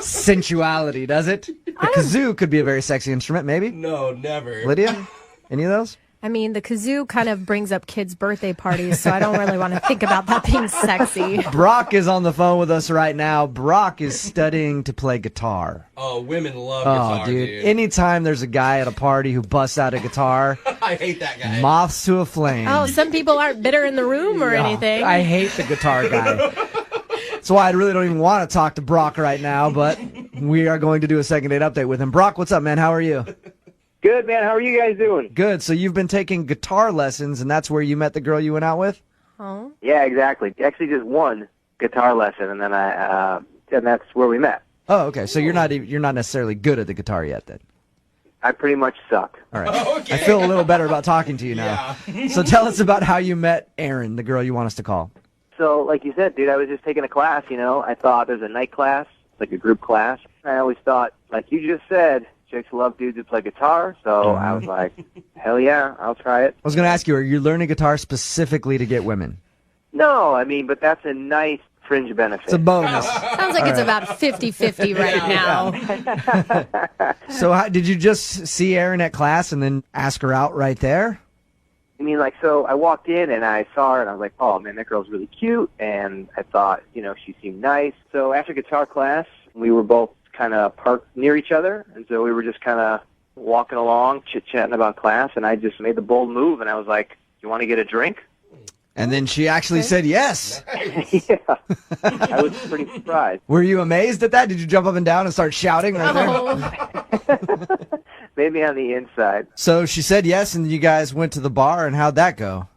sensuality, does it? The kazoo could be a very sexy instrument, maybe. No, never. Lydia, any of those? I mean, the kazoo kind of brings up kids' birthday parties, so I don't really want to think about that being sexy. Brock is on the phone with us right now. Brock is studying to play guitar. Oh, women love Oh, guitar, dude. Anytime there's a guy at a party who busts out a guitar, I hate that guy. moths to a flame. Oh, some people aren't bitter in the room or Oh, anything. I hate the guitar guy. That's why I really don't even want to talk to Brock right now, but we are going to do a second date update with him. Brock, what's up, man? How are you? Good, man. How are you guys doing? Good. So you've been taking guitar lessons, and that's where you met the girl you went out with? Oh. Yeah, exactly. Actually, just one guitar lesson, and then and that's where we met. Oh, okay. So you're not necessarily good at the guitar yet, then. I pretty much suck. All right. Okay. I feel a little better about talking to you now. Yeah. So tell us about how you met Erin, the girl you want us to call. So, like you said, dude, I was just taking a class, you know. I thought there's a night class, like a group class. I always thought, like you just said, chicks love dudes who play guitar. So I was like, hell yeah, I'll try it. I was going to ask you, are you learning guitar specifically to get women? No, I mean, but that's a nice fringe benefit. It's a bonus. Sounds like it's about 50-50 right now. So did you just see Erin at class and then ask her out right there? I mean, like, so I walked in and I saw her and I was like, oh, man, that girl's really cute. And I thought, she seemed nice. So after guitar class, we were both kind of parked near each other. And so we were just kind of walking along, chit-chatting about class. And I just made the bold move. And I was like, you want to get a drink? And then she actually said yes. Yeah. I was pretty surprised. Were you amazed at that? Did you jump up and down and start shouting right there? Maybe on the inside. So she said yes, and you guys went to the bar, and how'd that go?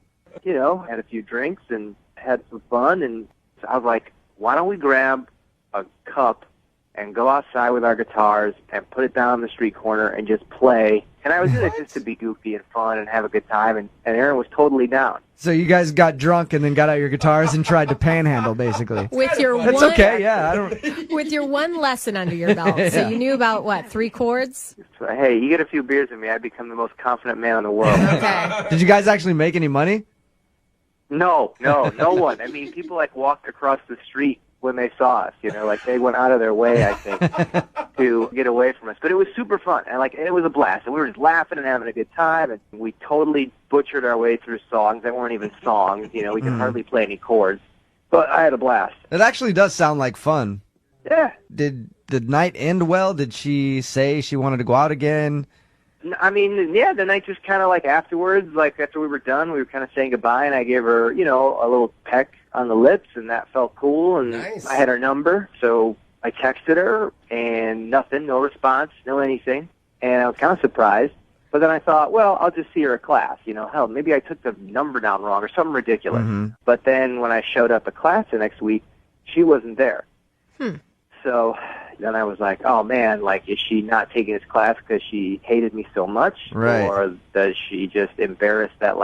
Had a few drinks and had some fun. And I was like, why don't we grab a cup and go outside with our guitars and put it down on the street corner and just play. And I was doing it just to be goofy and fun and have a good time, and Aaron was totally down. So you guys got drunk and then got out your guitars and tried to panhandle, basically. With your That's one, okay, yeah. I don't. With your one lesson under your belt. So Yeah. you knew about, what, 3 chords? So, hey, you get a few beers with me, I'd become the most confident man in the world. Okay. Did you guys actually make any money? No one. I mean, people walked across the street when they saw us, they went out of their way, I think, to get away from us. But it was super fun, and it was a blast. And we were just laughing and having a good time, and we totally butchered our way through songs that weren't even songs. We could hardly play any chords. But I had a blast. It actually does sound like fun. Yeah. Did the night end well? Did she say she wanted to go out again? I mean, yeah, the night just kind of afterwards, after we were done, we were kind of saying goodbye, and I gave her, a little peck on the lips, and that felt cool, and Nice. I had her number, so I texted her, and nothing, no response, no anything, and I was kind of surprised, but then I thought, well, I'll just see her at class, hell, maybe I took the number down wrong or something ridiculous, but then when I showed up at class the next week, she wasn't there. So then I was like, oh man, is she not taking this class because she hated me so much? Right. Or does she just embarrassed that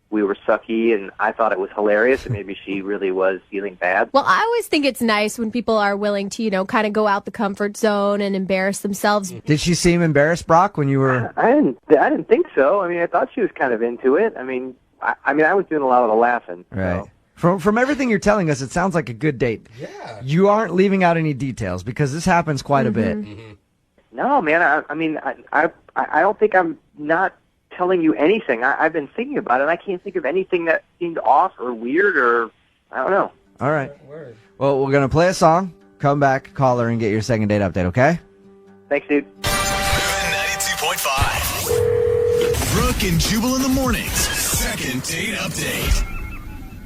we were sucky and I thought it was hilarious and maybe she really was feeling bad? Well, I always think it's nice when people are willing to, kind of go out the comfort zone and embarrass themselves. Did she seem embarrassed, Brock, when you were... I didn't think so. I mean, I thought she was kind of into it. I mean, I was doing a lot of the laughing. Right. So. From everything you're telling us, it sounds like a good date. Yeah. You aren't leaving out any details because this happens quite a bit. No, man. I don't think I'm not telling you anything. I've been thinking about it, and I can't think of anything that seemed off or weird or I don't know. All right. Well, we're going to play a song, come back, call her, and get your second date update, okay? Thanks, dude. 92.5. Brooke and Jubal in the mornings. Second date update.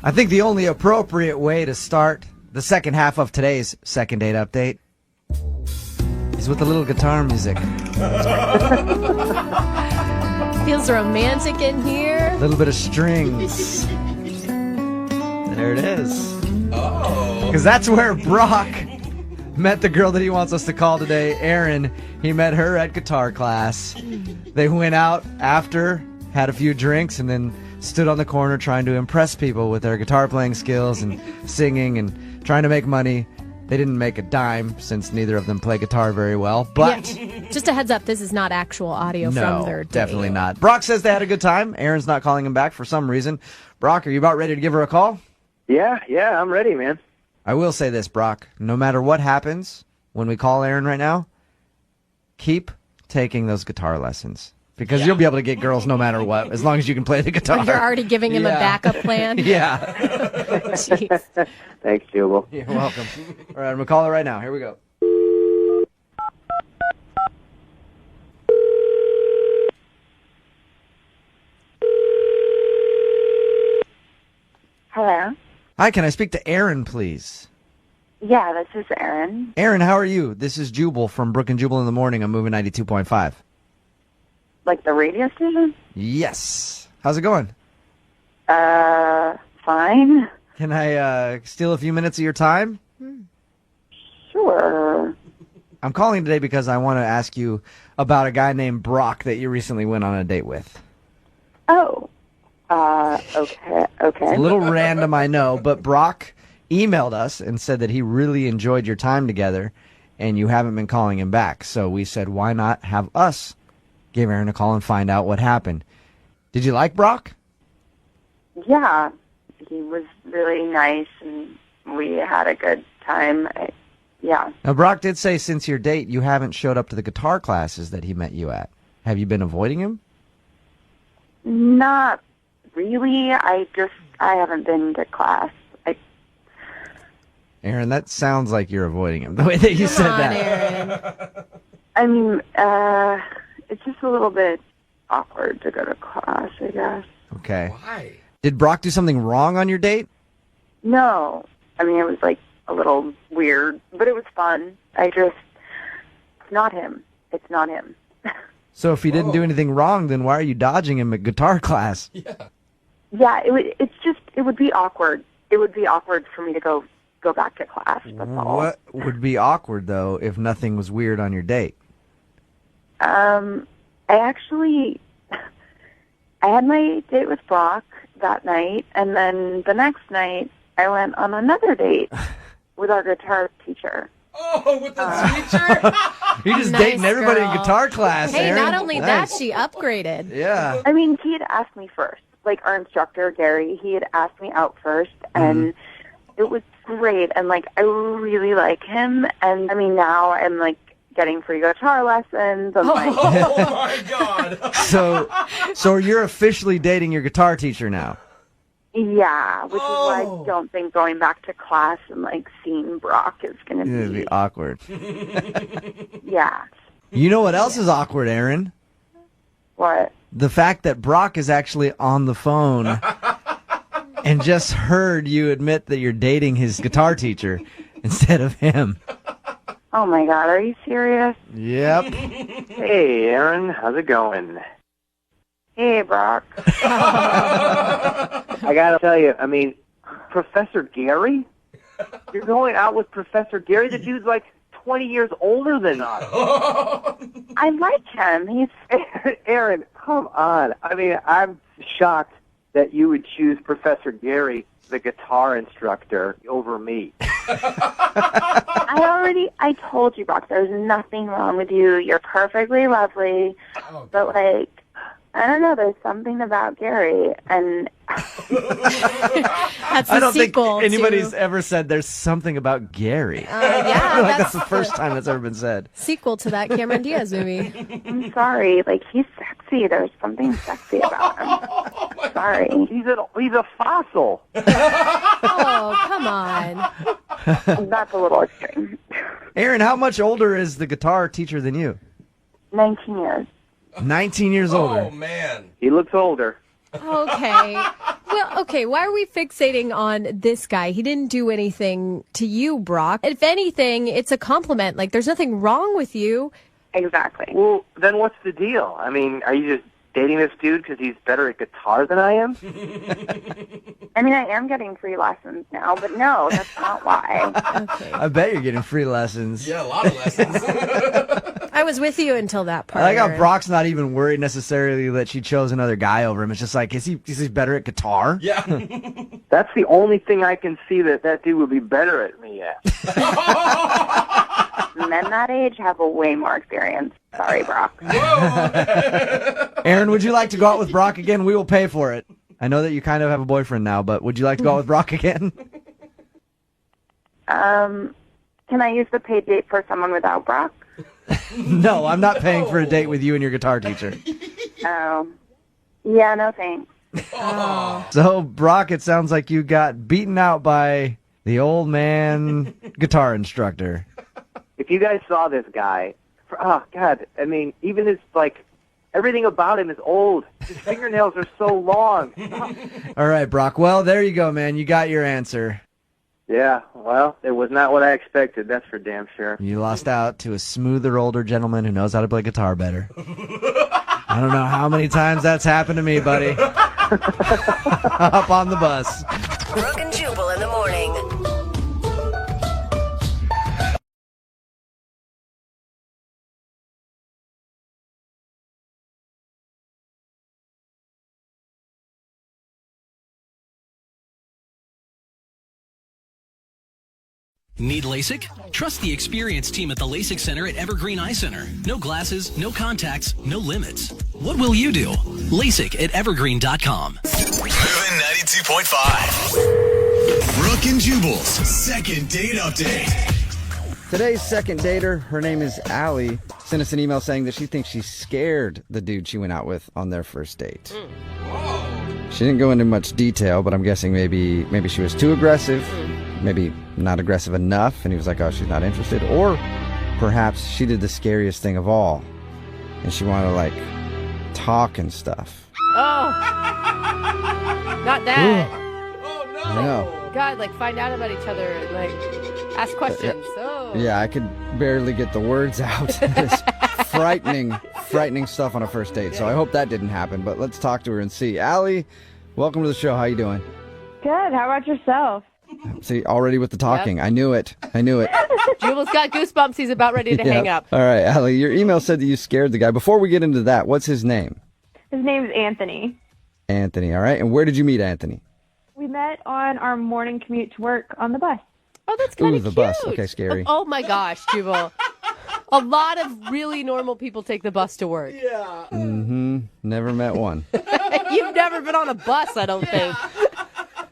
I think the only appropriate way to start the second half of today's second date update is with a little guitar music. Feels romantic in here. A little bit of strings. There it is. Oh. Because that's where Brock met the girl that he wants us to call today, Erin. He met her at guitar class. They went out after, had a few drinks, and then stood on the corner trying to impress people with their guitar playing skills and singing and trying to make money. They didn't make a dime since neither of them play guitar very well, but... Yeah. Just a heads up, this is not actual audio from their date. Definitely not. Brock says they had a good time. Aaron's not calling him back for some reason. Brock, are you about ready to give her a call? Yeah, I'm ready, man. I will say this, Brock. No matter what happens when we call Aaron right now, keep taking those guitar lessons. Because you'll be able to get girls no matter what, as long as you can play the guitar. You're already giving him a backup plan? Yeah. Jeez. Thanks, Jubal. You're welcome. All right, I'm going to call her right now. Here we go. Hello? Hi, can I speak to Aaron, please? Yeah, this is Erin. Aaron, how are you? This is Jubal from Brooke and Jubal in the Morning. I'm moving 92.5. Like the radio station? Yes. How's it going? Fine. Can I steal a few minutes of your time? Sure. I'm calling today because I want to ask you about a guy named Brock that you recently went on a date with. Oh. Okay. It's a little random, I know, but Brock emailed us and said that he really enjoyed your time together and you haven't been calling him back. So we said, why not have us give Aaron a call and find out what happened. Did you like Brock? Yeah. He was really nice and we had a good time. Yeah. Now, Brock did say since your date, you haven't showed up to the guitar classes that he met you at. Have you been avoiding him? Not really. I haven't been to class. Aaron, that sounds like you're avoiding him, the way that you said that. Aaron. I mean, it's just a little bit awkward to go to class, I guess. Okay. Why? Did Brock do something wrong on your date? No. I mean, it was like a little weird, but it was fun. It's not him. It's not him. So if he didn't do anything wrong, then why are you dodging him at guitar class? Yeah, it would be awkward. It would be awkward for me to go back to class. That's all. What would be awkward, though, if nothing was weird on your date? I had my date with Brock that night, and then the next night I went on another date with our guitar teacher. Oh, with the teacher? You're just Nice dating everybody in girl. guitar class, Hey, Aaron. not only that, she upgraded. Yeah. I mean, he had asked me first. Like, our instructor, Gary, he had asked me out first, and it was great. And, like, I really like him. And, I mean, now I'm, like, getting free guitar lessons. And, like, Oh, my God. So you're officially dating your guitar teacher now? yeah, which is why I don't think going back to class and, like, seeing Brock is going to It'd be... be awkward. Yeah. You know what else is awkward, Aaron? What? The fact that Brock is actually on the phone and just heard you admit that you're dating his guitar teacher instead of him. Oh, my God, are you serious? Yep. Hey, Aaron, how's it going? Hey, Brock. I gotta tell you, I mean, Professor Gary? You're going out with Professor Gary? The dude's like 20 years older than us. I like him. He's... Aaron, come on. I mean, I'm shocked that you would choose Professor Gary, the guitar instructor, over me. I told you, Brock, there's nothing wrong with you. You're perfectly lovely. But, like, I don't know, there's something about Gary, and... That's I the don't think sequel anybody's to... ever said there's something about Gary. Yeah, Like that's the first time that's ever been said. sequel to that Cameron Diaz movie. I'm sorry. Like, he's sexy. There's something sexy about him. Sorry. He's a fossil. Oh, come on. That's a little extreme. Aaron, how much older is the guitar teacher than you? 19 years. 19 years older. Oh, man. He looks older. Okay. Well, okay, why are we fixating on this guy? He didn't do anything to you, Brock. If anything, it's a compliment. Like, there's nothing wrong with you. Exactly. Well, then what's the deal? I mean, are you just dating this dude because he's better at guitar than I am? I mean, I am getting free lessons now, but no, that's not why. Okay. I bet you're getting free lessons. Yeah, a lot of lessons. I was with you until that part. I like how Aaron. Brock's not even worried necessarily that she chose another guy over him. It's just like, is he better at guitar? Yeah. That's the only thing I can see that dude would be better at me at. Men that age have a way more experience. Sorry, Brock. Aaron, would you like to go out with Brock again? We will pay for it. I know that you kind of have a boyfriend now, but would you like to go out with Brock again? Can I use the paid date for someone without Brock? No, I'm not paying for a date with you and your guitar teacher. Oh. Yeah, no thanks. So, Brock, it sounds like you got beaten out by the old man guitar instructor. If you guys saw this guy, oh, God, I mean, even his, like, everything about him is old. His fingernails are so long. All right, Brock. Well, there you go, man. You got your answer. Yeah, well, it was not what I expected, that's for damn sure. You lost out to a smoother, older gentleman who knows how to play guitar better. I don't know how many times that's happened to me, buddy. Hop on the bus. Brooke and Jubal in the morning. Need LASIK? Trust the experienced team at the LASIK Center at Evergreen Eye Center. No glasses, no contacts, no limits. What will you do? LASIK at evergreen.com. Moving 92.5. Brooke and Jubal's second date update. Today's second dater, her name is Allie, sent us an email saying that she thinks she scared the dude she went out with on their first date. She didn't go into much detail, but I'm guessing maybe she was too aggressive, maybe not aggressive enough, and he was like, oh, she's not interested. Or perhaps she did the scariest thing of all, and she wanted to, like, talk and stuff. Oh, not that. Oh, no. I know. God, like, find out about each other and, like, ask questions. Oh. Yeah, I could barely get the words out. It's frightening stuff on a first date. So I hope that didn't happen, but let's talk to her and see. Allie, welcome to the show. How you doing? Good. How about yourself? See, already with the talking. Yep. I knew it. Jubal's got goosebumps. He's about ready to hang up. All right, Allie, your email said that you scared the guy. Before we get into that, what's his name? His name's Anthony. Anthony, all right. And where did you meet Anthony? We met on our morning commute to work on the bus. Oh, that's kind of the cute. Bus. Okay, scary. Oh my gosh, Jubal. A lot of really normal people take the bus to work. Yeah. Mm-hmm. Never met one. You've never been on a bus, I don't think.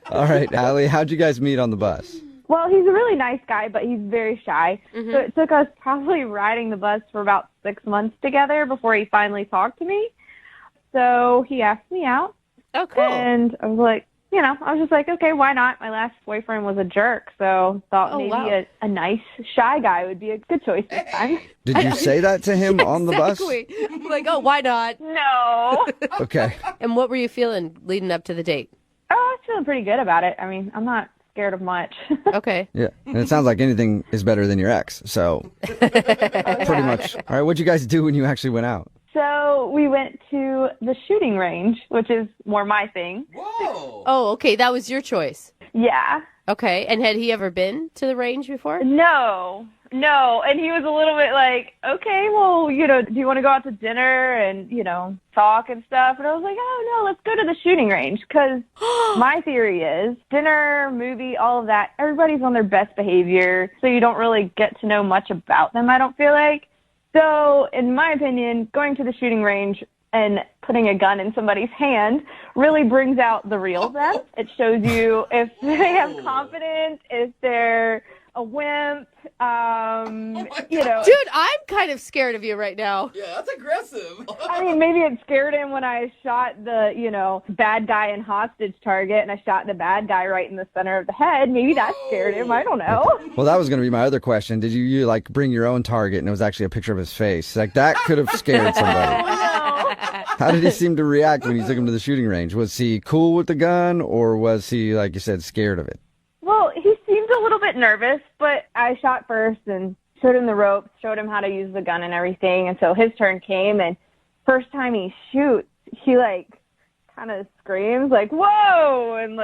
All right, Allie, how'd you guys meet on the bus? Well, he's a really nice guy, but he's very shy. Mm-hmm. So it took us probably riding the bus for about 6 months together before he finally talked to me. So he asked me out. Oh, cool. And I was like, I was just like, okay, why not? My last boyfriend was a jerk, so thought maybe a nice, shy guy would be a good choice this time. Did you say that to him on the bus? Exactly. Like, oh, why not? No. Okay. And what were you feeling leading up to the date? Oh, I was feeling pretty good about it. I mean, I'm not scared of much. Okay. Yeah, and it sounds like anything is better than your ex, so pretty much. All right, what'd you guys do when you actually went out? So we went to the shooting range, which is more my thing. Whoa. Oh, okay. That was your choice. Yeah. Okay. And had he ever been to the range before? No. And he was a little bit like, okay, well, do you want to go out to dinner and, talk and stuff? And I was like, oh, no, let's go to the shooting range. Because my theory is dinner, movie, all of that, everybody's on their best behavior. So you don't really get to know much about them, I don't feel like. So, in my opinion, going to the shooting range and putting a gun in somebody's hand really brings out the real them. It shows you if they have confidence, if they're a wimp, Dude, I'm kind of scared of you right now. Yeah, that's aggressive. I mean, maybe it scared him when I shot the, bad guy in hostage target and I shot the bad guy right in the center of the head. Maybe that scared him. I don't know. Well, that was going to be my other question. Did you like bring your own target and it was actually a picture of his face? Like that could have scared somebody. Oh, no. How did he seem to react when you took him to the shooting range? Was he cool with the gun or was he, like you said, scared of it? Well, he seemed a little bit nervous, but I shot first and showed him the ropes, showed him how to use the gun and everything. And so his turn came, and first time he shoots, he, kind of screams, whoa, and,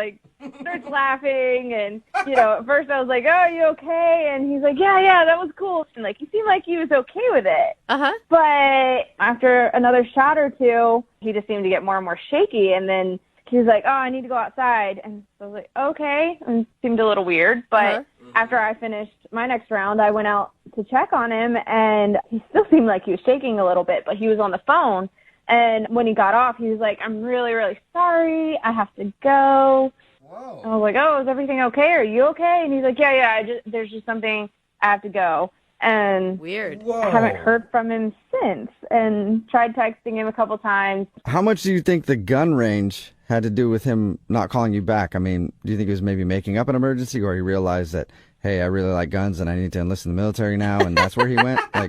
starts laughing. And, at first I was like, oh, are you okay? And he's like, yeah, that was cool. And, he seemed like he was okay with it. Uh-huh. But after another shot or two, he just seemed to get more and more shaky. And then he was like, oh, I need to go outside. And so I was like, okay. And it seemed a little weird. But after I finished my next round, I went out to check on him, and he still seemed like he was shaking a little bit, but he was on the phone. And when he got off, he was like, I'm really, really sorry. I have to go. Whoa. I was like, oh, is everything okay? Are you okay? And he's like, yeah, there's just something. I have to go. And weird. I haven't heard from him since, and tried texting him a couple times. How much do you think the gun range had to do with him not calling you back? I mean, do you think he was maybe making up an emergency, or he realized that, hey, I really like guns and I need to enlist in the military now, and that's where he went? I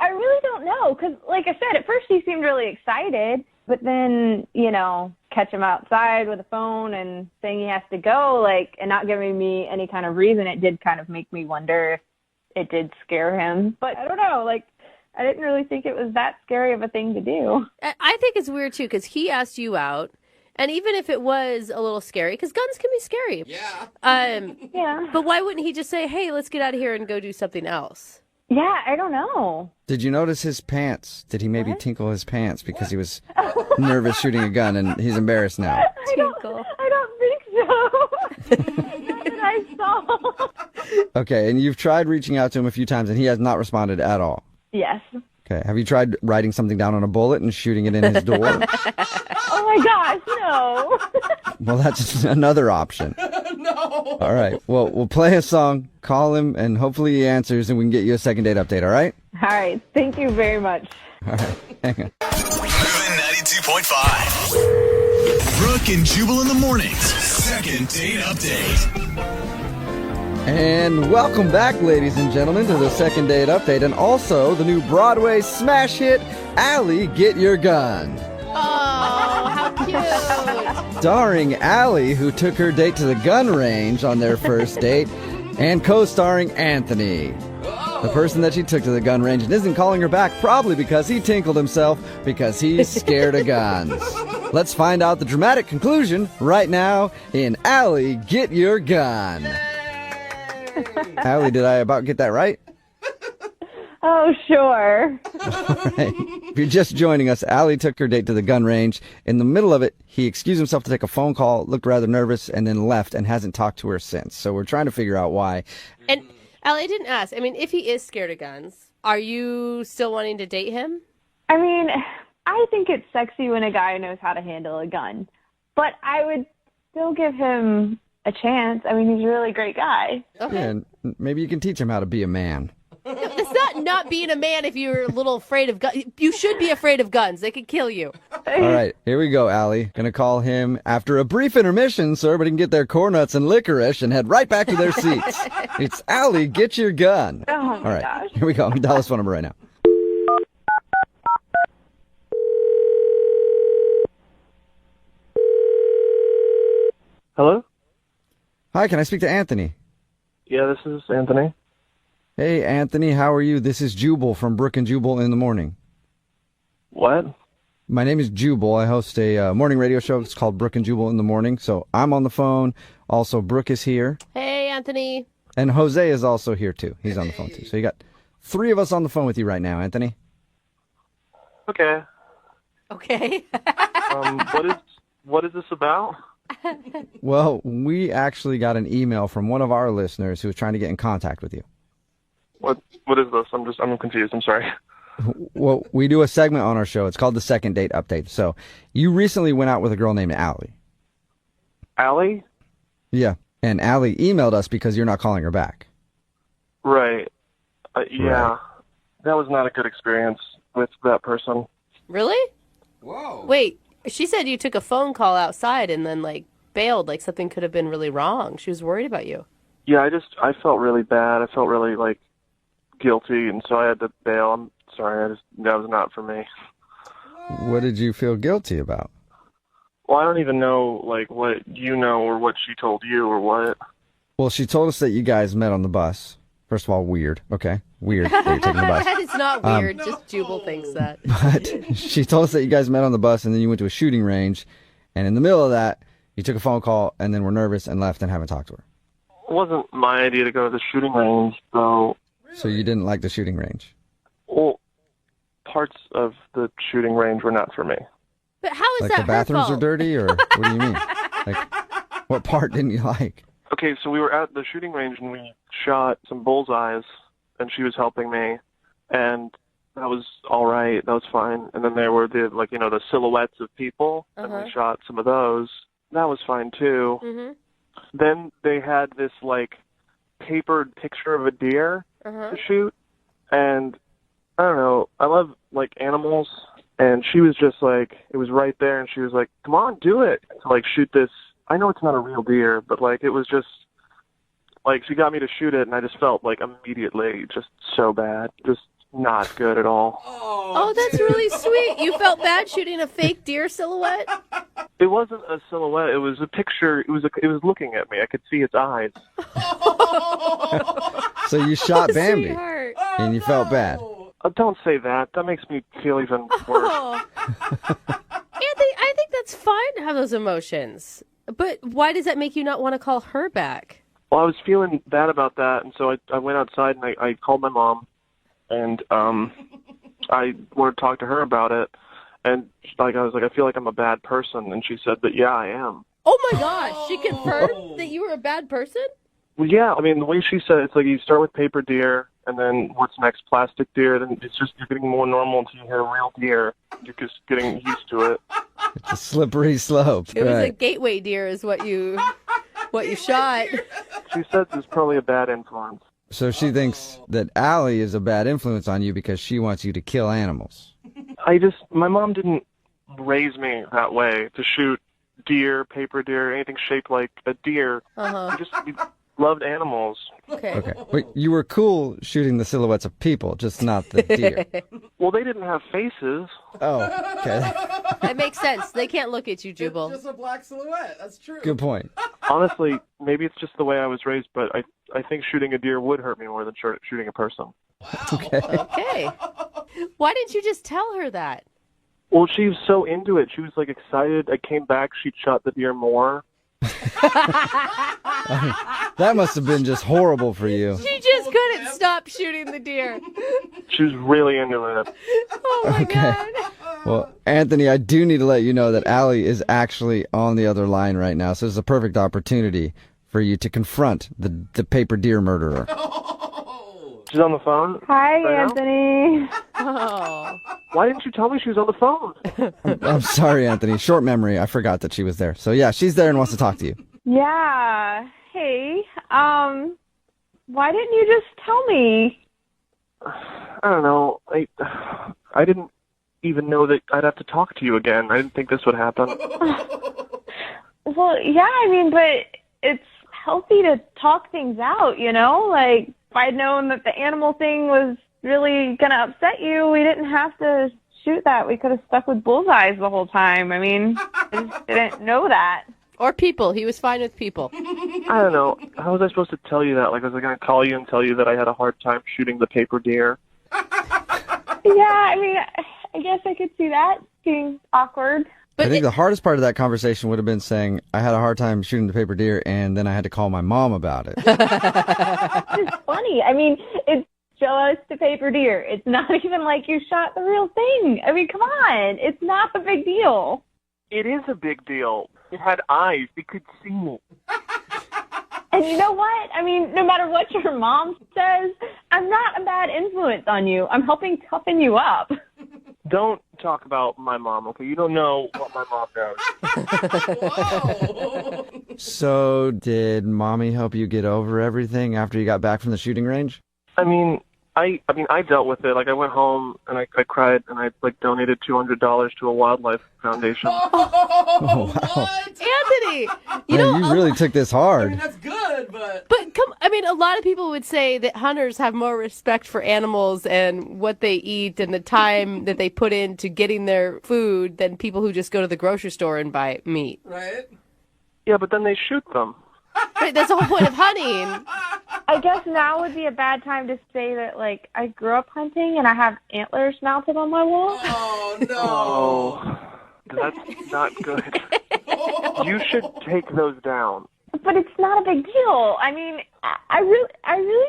really don't know, because like I said, at first he seemed really excited, but then, catch him outside with a phone and saying he has to go, and not giving me any kind of reason, it did kind of make me wonder if it did scare him. But I don't know, I didn't really think it was that scary of a thing to do. I think it's weird, too, because he asked you out. And even if it was a little scary, because guns can be scary. Yeah. Yeah. But why wouldn't he just say, hey, let's get out of here and go do something else? Yeah, I don't know. Did you notice his pants? Did he maybe tinkle his pants because he was nervous shooting a gun and he's embarrassed now? I don't think so. Not that I saw. Okay, and you've tried reaching out to him a few times and he has not responded at all. Yes. Okay, have you tried writing something down on a bullet and shooting it in his door? Oh my gosh, no. Well, that's another option. No. All right, well, we'll play a song, call him, and hopefully he answers and we can get you a second date update, all right? All right, thank you very much. All right, hang on. Moving 92.5. Brooke and Jubal in the mornings. Second date update. And welcome back, ladies and gentlemen, to the second date update, and also the new Broadway smash hit, Allie, Get Your Gun. Oh, how cute. Starring Allie, who took her date to the gun range on their first date, and co-starring Anthony, the person that she took to the gun range and isn't calling her back, probably because he tinkled himself because he's scared of guns. Let's find out the dramatic conclusion right now in Allie, Get Your Gun. Allie, did I about get that right? Oh, sure. Right. If you're just joining us, Allie took her date to the gun range. In the middle of it, he excused himself to take a phone call, looked rather nervous, and then left and hasn't talked to her since. So we're trying to figure out why. And Allie, I didn't ask. I mean, if he is scared of guns, are you still wanting to date him? I mean, I think it's sexy when a guy knows how to handle a gun, but I would still give him a chance. I mean, he's a really great guy. Okay. Yeah, and maybe you can teach him how to be a man. It's not being a man if you're a little afraid of guns. You should be afraid of guns. They could kill you. All right, here we go, Allie. Gonna call him after a brief intermission so everybody can get their corn nuts and licorice and head right back to their seats. It's Allie, Get Your Gun. Oh, my All right, gosh. here we go. Dial this phone number right now. Hello? Hi, can I speak to Anthony? Yeah, this is Anthony. Hey, Anthony, how are you? This is Jubal from Brooke and Jubal in the morning. What? My name is Jubal. I host a morning radio show. It's called Brooke and Jubal in the morning. So I'm on the phone. Also, Brooke is here. Hey, Anthony. And Jose is also here, too. He's on the phone, too. So you got three of us on the phone with you right now, Anthony. Okay. Okay. What is this about? Well, we actually got an email from one of our listeners who was trying to get in contact with you. What is this? I'm confused. I'm sorry. Well, we do a segment on our show. It's called the Second Date Update. So you recently went out with a girl named Allie. Allie? Yeah. And Allie emailed us because you're not calling her back. Right. Yeah. Right. That was not a good experience with that person. Really? Whoa. Wait, she said you took a phone call outside and then, bailed, like something could have been really wrong. She was worried about you. Yeah, I felt really bad. I felt really, guilty, and so I had to bail. I'm sorry. That was not for me. What did you feel guilty about? Well, I don't even know, what you know or what she told you or what. Well, she told us that you guys met on the bus. First of all, weird. Okay. Weird that you're taking the bus. It's not weird. Just Jubal thinks that. But she told us that you guys met on the bus and then you went to a shooting range. And in the middle of that, you took a phone call and then were nervous and left and haven't talked to her. It wasn't my idea to go to the shooting range, though. So you didn't like the shooting range? Well, parts of the shooting range were not for me. But how is Like that the bathrooms her are fault? dirty, or what do you mean? What part didn't you like? Okay, so we were at the shooting range and we shot some bullseyes, and she was helping me, and that was all right. That was fine. And then there were the silhouettes of people, and we shot some of those. That was fine too. Mm-hmm. Then they had this papered picture of a deer to shoot, and I don't know. I love animals, and she was just it was right there, and she was like, "Come on, do it!" To shoot this. I know it's not a real deer, but it was just she got me to shoot it, and I just felt immediately just so bad, just not good at all. Oh, that's really sweet. You felt bad shooting a fake deer silhouette? It wasn't a silhouette. It was a picture. It was looking at me. I could see its eyes. So you shot Bambi, Sweetheart. and you felt bad. Don't say that. That makes me feel even worse. Oh. Anthony, I think that's fine to have those emotions. But why does that make you not want to call her back? Well, I was feeling bad about that, and so I went outside and I called my mom, and I wanted to talk to her about it. And I was like, I feel like I'm a bad person, and she said that yeah, I am. Oh my gosh, she confirmed that you were a bad person? Well, yeah, I mean the way she said it's you start with paper deer, and then what's next, plastic deer. Then it's just you're getting more normal until you hit a real deer. You're just getting used to it. It's a slippery slope. It was a gateway deer is what you shot. She said there's probably a bad influence. So she thinks that Allie is a bad influence on you because she wants you to kill animals. My mom didn't raise me that way to shoot deer, paper deer, anything shaped like a deer. We loved animals. Okay. But you were cool shooting the silhouettes of people, just not the deer. Well, they didn't have faces. Oh, okay. That makes sense. They can't look at you, Jubal. It's just a black silhouette. That's true. Good point. Honestly, maybe it's just the way I was raised, but I think shooting a deer would hurt me more than shooting a person. Okay. Why didn't you just tell her that? Well, she was so into it. She was like excited. I came back. She'd shot the deer more. That must have been just horrible for you. She just couldn't stop shooting the deer. She was really into it. Oh my God. Well, Anthony, I do need to let you know that Allie is actually on the other line right now, so it's a perfect opportunity for you to confront the paper deer murderer. She's on the phone? Hi, right Anthony. Oh. Why didn't you tell me she was on the phone? I'm sorry, Anthony. Short memory. I forgot that she was there. So, yeah, she's there and wants to talk to you. Yeah. Hey, why didn't you just tell me? I don't know. I didn't even know that I'd have to talk to you again. I didn't think this would happen. Well, yeah, I mean, but it's healthy to talk things out, you know? Like, if I'd known that the animal thing was really going to upset you, we didn't have to shoot that. We could have stuck with bullseyes the whole time. I mean, I just didn't know that. Or people. He was fine with people. I don't know. How was I supposed to tell you that? Like, was I going to call you and tell you that I had a hard time shooting the paper deer? Yeah, I mean, I guess I could see that being awkward. I think the hardest part of that conversation would have been saying, I had a hard time shooting the paper deer, and then I had to call my mom about it. It's funny. I mean, it's just a paper deer. It's not even like you shot the real thing. I mean, come on. It's not a big deal. It is a big deal. It had eyes. It could see me. And you know what? I mean, no matter what your mom says, I'm not a bad influence on you. I'm helping toughen you up. Don't talk about my mom, okay? You don't know what my mom knows. So, did Mommy help you get over everything after you got back from the shooting range? I mean, I dealt with it. Like, I went home and I cried and I donated $200 to a wildlife foundation. Oh, wow. Anthony, you really took this hard. I mean, that's good, but a lot of people would say that hunters have more respect for animals and what they eat and the time that they put into getting their food than people who just go to the grocery store and buy meat. Right? Yeah, but then they shoot them. Right, that's the whole point of hunting. I guess now would be a bad time to say that, like, I grew up hunting and I have antlers mounted on my wall. Oh, no. Oh, that's not good. You should take those down. But it's not a big deal. I mean, I really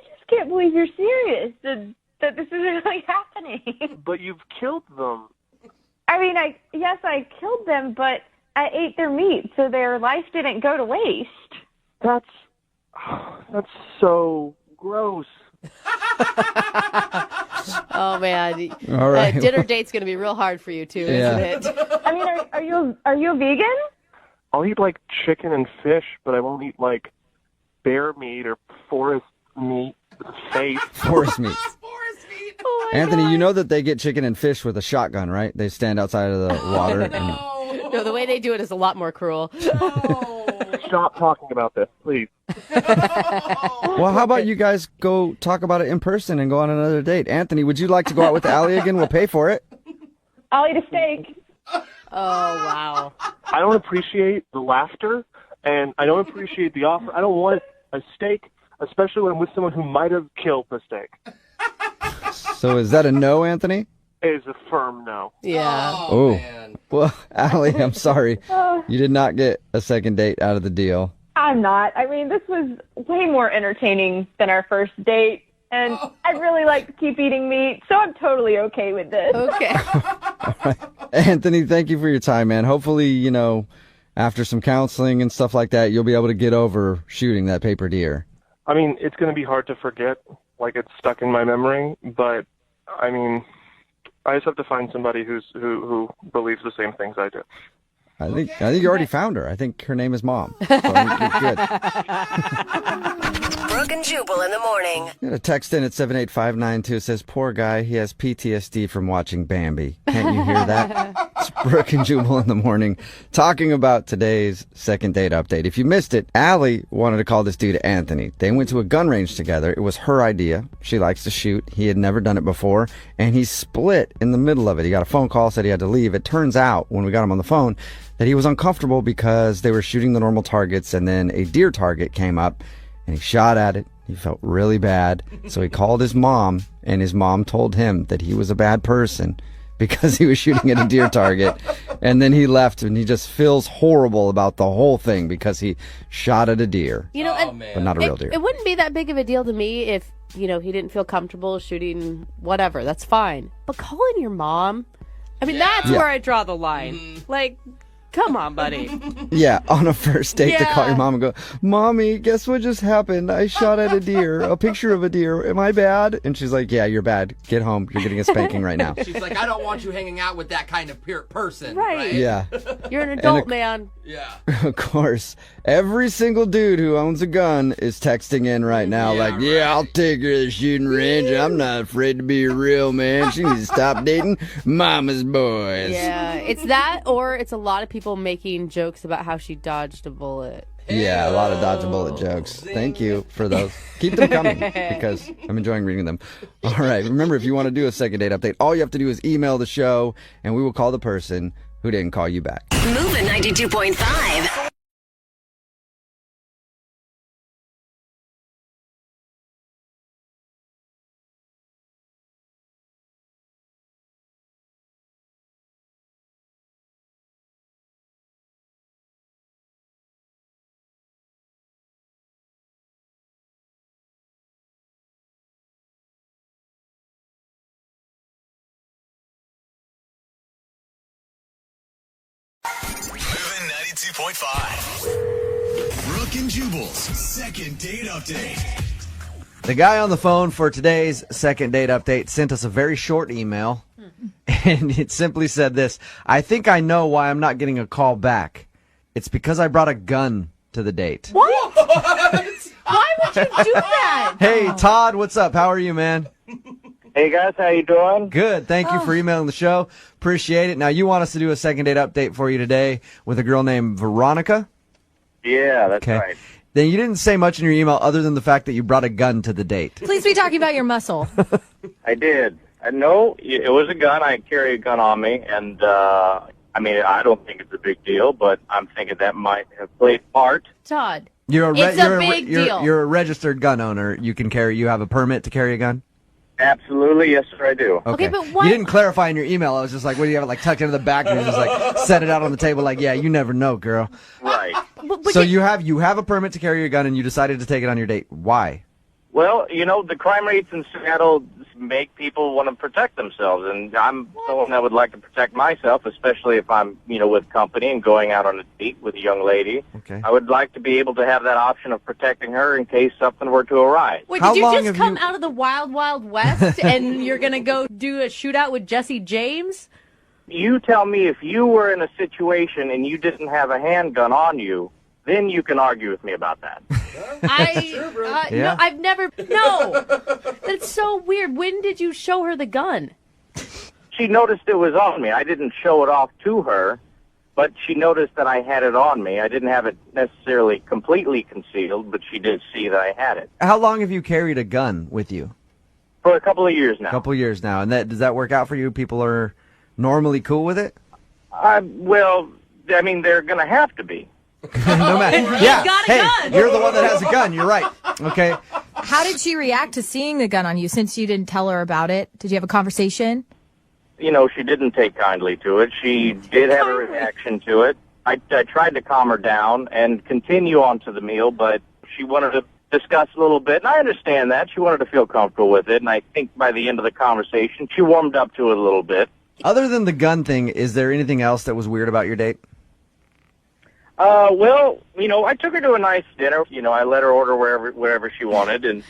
just can't believe you're serious that this is really happening. But you've killed them. I mean, yes, I killed them, but I ate their meat, so their life didn't go to waste. That's so gross. Oh man! All right. Dinner date's gonna be real hard for you too, isn't it? I mean, are you a vegan? I'll eat like chicken and fish, but I won't eat like bear meat or forest meat with a face. Forest meat. Oh Anthony, God. you know that they get chicken and fish with a shotgun, right? They stand outside of the water. No, the way they do it is a lot more cruel. Stop talking about this, please. Well, how about you guys go talk about it in person and go on another date? Anthony, would you like to go out with Allie again? We'll pay for it. I'll eat a steak. Oh, wow. I don't appreciate the laughter, and I don't appreciate the offer. I don't want a steak, especially when I'm with someone who might have killed the steak. So is that a no, Anthony? It is a firm no. Yeah. Oh, man. Well, Allie, I'm sorry. You did not get a second date out of the deal. I'm not. I mean, this was way more entertaining than our first date, and I'd really like to keep eating meat, so I'm totally okay with this. Okay. All right. Anthony, thank you for your time, man. Hopefully, after some counseling and stuff like that, you'll be able to get over shooting that paper deer. I mean, it's going to be hard to forget, like it's stuck in my memory, but, I mean, I just have to find somebody who believes the same things I do. I think you already found her. I think her name is Mom. So I think you're good. Brooke and Jubal in the morning. Got a text in at 78592. It says, poor guy, he has PTSD from watching Bambi. Can't you hear that? It's Brooke and Jubal in the morning, talking about today's second date update. If you missed it, Allie wanted to call this dude Anthony. They went to a gun range together. It was her idea. She likes to shoot. He had never done it before, and he split in the middle of it. He got a phone call, said he had to leave. It turns out, when we got him on the phone, that he was uncomfortable because they were shooting the normal targets, and then a deer target came up, and he shot at it. He felt really bad, so he called his mom, and his mom told him that he was a bad person because he was shooting at a deer target. And then he left, and he just feels horrible about the whole thing because he shot at a deer. You know, but not a real deer. It wouldn't be that big of a deal to me if, he didn't feel comfortable shooting whatever. That's fine. But calling your mom, that's where I draw the line. Like, come on, buddy. Yeah, on a first date to call your mom and go, Mommy, guess what just happened? I shot at a deer, a picture of a deer. Am I bad? And she's like, yeah, you're bad. Get home. You're getting a spanking right now. She's like, I don't want you hanging out with that kind of person. Right. Yeah. You're an adult, man. Yeah. Of course, every single dude who owns a gun is texting in right now I'll take her to the shooting range. I'm not afraid to be a real man. She needs to stop dating mama's boys. Yeah, it's that, or it's a lot of people making jokes about how she dodged a bullet. Yeah, a lot of dodge a bullet jokes. Thank you for those. Keep them coming because I'm enjoying reading them. All right, remember, if you want to do a second date update, all you have to do is email the show, and we will call the person who didn't call you back. Moving 92.5. Moving 92.5. Brooke and Jubal's second date update. The guy on the phone for today's second date update sent us a very short email, and it simply said this: I think I know why I'm not getting a call back. It's because I brought a gun to the date. What? Why would you do that? Hey, Todd, what's up? How are you, man? Hey, guys, how you doing? Good. Thank you for emailing the show. Appreciate it. Now, you want us to do a second date update for you today with a girl named Veronica? Yeah, that's right. Then you didn't say much in your email other than the fact that you brought a gun to the date. Please be talking about your muscle. I did. No, it was a gun. I carry a gun on me, and I don't think it's a big deal, but I'm thinking that might have played part. Todd, it's a big deal. You're a registered gun owner. You have a permit to carry a gun? Absolutely, yes, sir, I do. Okay, but why? You didn't clarify in your email. I was just like, what do you have it tucked into the back and you just set it out on the table yeah, you never know, girl. Right. So you have a permit to carry your gun and you decided to take it on your date. Why? Well, the crime rates in Seattle make people want to protect themselves, and I'm someone that would like to protect myself, especially if I'm, with company and going out on a date with a young lady. Okay. I would like to be able to have that option of protecting her in case something were to arise. Wait, did you just come out of the wild, wild west and you're going to go do a shootout with Jesse James? You tell me, if you were in a situation and you didn't have a handgun on you, then you can argue with me about that. No, I've never. No, that's so weird. When did you show her the gun? She noticed it was on me. I didn't show it off to her, but she noticed that I had it on me. I didn't have it necessarily completely concealed, but she did see that I had it. How long have you carried a gun with you? For a couple of years now. And does that work out for you? People are normally cool with it? They're going to have to be. No matter. Yeah. Gun. You're the one that has a gun. You're right. Okay. How did she react to seeing the gun on you since you didn't tell her about it? Did you have a conversation? She didn't take kindly to it. She did have a reaction to it. I tried to calm her down and continue on to the meal, but she wanted to discuss a little bit, and I understand that. She wanted to feel comfortable with it, and I think by the end of the conversation, she warmed up to it a little bit. Other than the gun thing, is there anything else that was weird about your date? I took her to a nice dinner. I let her order wherever she wanted, and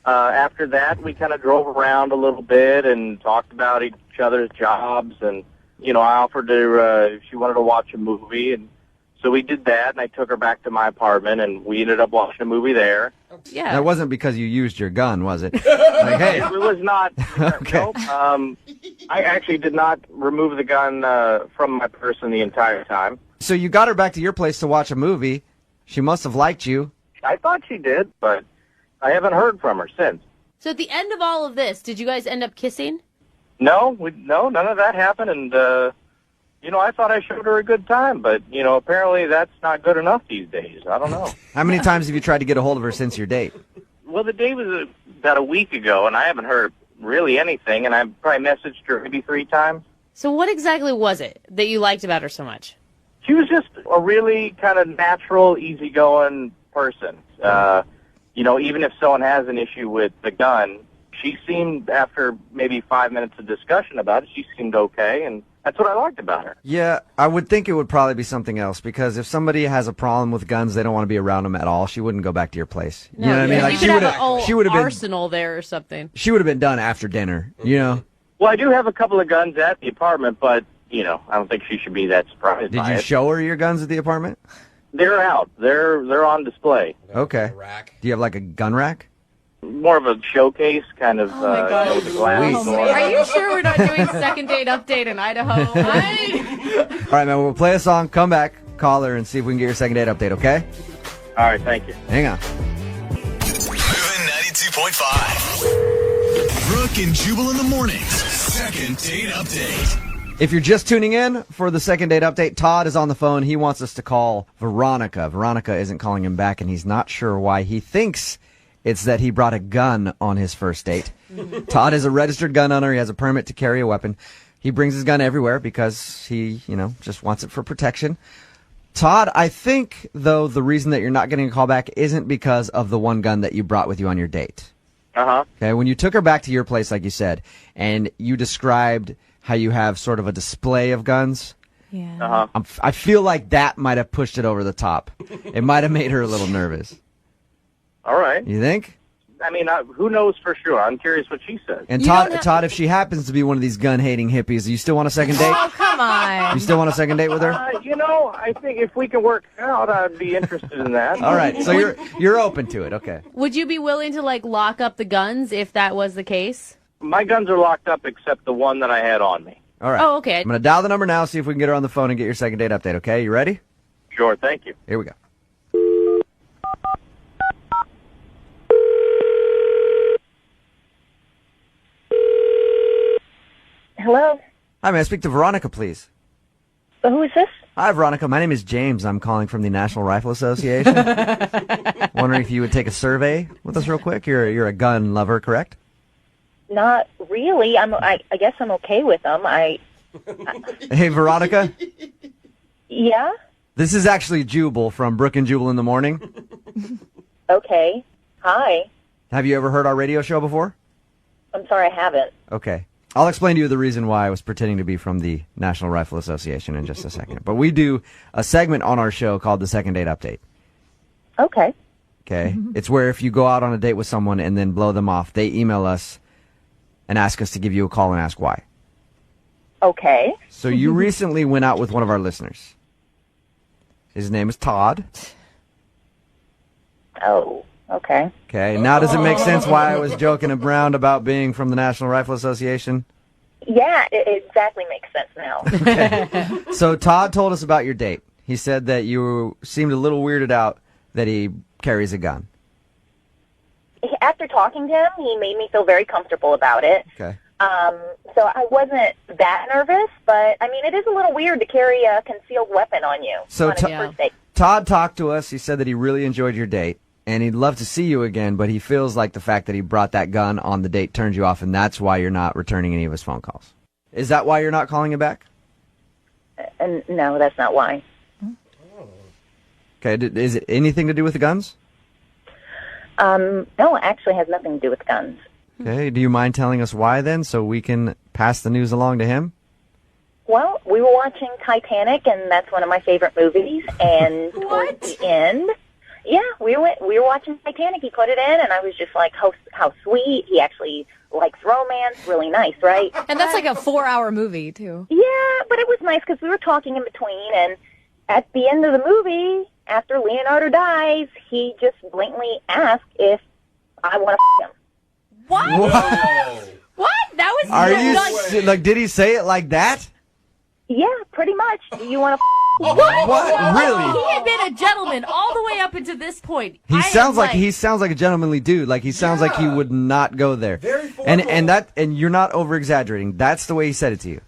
after that, we kind of drove around a little bit and talked about each other's jobs, and I offered her if she wanted to watch a movie, and So we did that, and I took her back to my apartment, and we ended up watching a movie there. Yeah. That wasn't because you used your gun, was it? Like, hey. It was not. Okay. Nope. I actually did not remove the gun from my person the entire time. So you got her back to your place to watch a movie. She must have liked you. I thought she did, but I haven't heard from her since. So at the end of all of this, did you guys end up kissing? No, none of that happened, and I thought I showed her a good time, but apparently that's not good enough these days. I don't know. How many times have you tried to get a hold of her since your date? Well, the date was about a week ago, and I haven't heard really anything, and I probably messaged her maybe 3 times. So what exactly was it that you liked about her so much? She was just a really kind of natural, easygoing person. Even if someone has an issue with the gun, she seemed, after maybe 5 minutes of discussion about it, she seemed okay, and that's what I liked about her. Yeah, I would think it would probably be something else, because if somebody has a problem with guns, they don't want to be around them at all. She wouldn't go back to your place. You know what I mean? Like, you could have a whole she would have been arsenal there or something. She would have been done after dinner. You know. Well, I do have a couple of guns at the apartment, but I don't think she should be that surprised. Did by you it. show her your guns at the apartment? They're out. They're on display. Okay. Do you have like a gun rack? More of a showcase, kind of. Oh my God. With the glass door. Are you sure we're not doing second date update in Idaho? All right, man. We'll play a song, come back, call her, and see if we can get your second date update. Okay? All right. Thank you. Hang on. Moving 92.5. Brooke and Jubal in the mornings. Second date update. If you're just tuning in for the second date update, Todd is on the phone. He wants us to call Veronica. Veronica isn't calling him back, and he's not sure why. He thinks it's that he brought a gun on his first date. Todd is a registered gun owner. He has a permit to carry a weapon. He brings his gun everywhere because he, just wants it for protection. Todd, I think, though, the reason that you're not getting a call back isn't because of the one gun that you brought with you on your date. Uh-huh. Okay, when you took her back to your place, like you said, and you described how you have sort of a display of guns. Yeah. Uh-huh. I feel like that might have pushed it over the top. It might have made her a little nervous. All right. You think? I mean, who knows for sure? I'm curious what she says. And Todd, if she happens to be one of these gun-hating hippies, do you still want a second date? Oh, come on. You still want a second date with her? I think if we can work it out, I'd be interested in that. All right, so you're open to it, okay. Would you be willing to lock up the guns if that was the case? My guns are locked up except the one that I had on me. All right. Oh, okay. I'm going to dial the number now, see if we can get her on the phone and get your second date update, okay? You ready? Sure, thank you. Here we go. Hello? Hi, may I speak to Veronica, please? Who is this? Hi, Veronica. My name is James. I'm calling from the National Rifle Association. Wondering if you would take a survey with us real quick. You're a gun lover, correct? Not really. I guess I'm okay with them. Hey, Veronica. Yeah? This is actually Jubal from Brooke and Jubal in the morning. Okay. Hi. Have you ever heard our radio show before? I'm sorry, I haven't. Okay. I'll explain to you the reason why I was pretending to be from the National Rifle Association in just a second. But we do a segment on our show called the Second Date Update. Okay. Okay? It's where if you go out on a date with someone and then blow them off, they email us and ask us to give you a call and ask why. Okay. So you recently went out with one of our listeners. His name is Todd. Oh, okay. Okay, now does it make sense why I was joking around about being from the National Rifle Association? Yeah, it exactly makes sense now. Okay. So Todd told us about your date. He said that you seemed a little weirded out that he carries a gun. After talking to him, he made me feel very comfortable about it. Okay. So I wasn't that nervous, but I mean, it is a little weird to carry a concealed weapon on you So on a first date. Todd talked to us. He said that he really enjoyed your date, and he'd love to see you again, but he feels like the fact that he brought that gun on the date turned you off, and that's why you're not returning any of his phone calls. Is that why you're not calling him back? No, that's not why. Okay, is it anything to do with the guns? No, it actually has nothing to do with guns. Okay, do you mind telling us why then, so we can pass the news along to him? Well, we were watching Titanic, and that's one of my favorite movies. And towards the end, yeah, we were watching Titanic. He put it in, and I was just like, how sweet. He actually likes romance. Really nice, right? And that's like a 4-hour movie, too. Yeah, but it was nice because we were talking in between, and at the end of the movie, after Leonardo dies, he just blatantly asked if I want to him. What? What? That was Are you like? Did he say it like that? Yeah, pretty much. Do you want to What? Really? He had been a gentleman all the way up until this point. He sounds like a gentlemanly dude. Like he sounds like he would not go there. Very and you're not over exaggerating. That's the way he said it to you.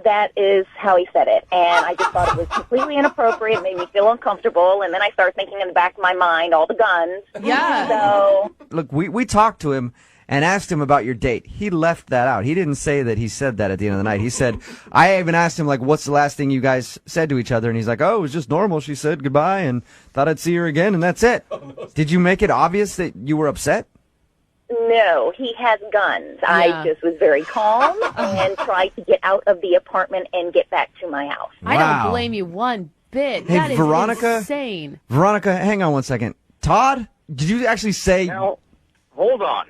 That is how he said it. And I just thought it was completely inappropriate. It made me feel uncomfortable. And then I started thinking in the back of my mind, all the guns. Yeah. So, Look, we talked to him and asked him about your date. He left that out. He didn't say that he said that at the end of the night. He said, I even asked him, like, what's the last thing you guys said to each other? And he's like, oh, it was just normal. She said goodbye and thought I'd see her again, and that's it. Did you make it obvious that you were upset? no, he has guns. I just was very calm and tried to get out of the apartment and get back to my house. I don't blame you one bit. Hey, That is Veronica? insane. Veronica, hang on one second. Todd, did you actually say... Now, hold on.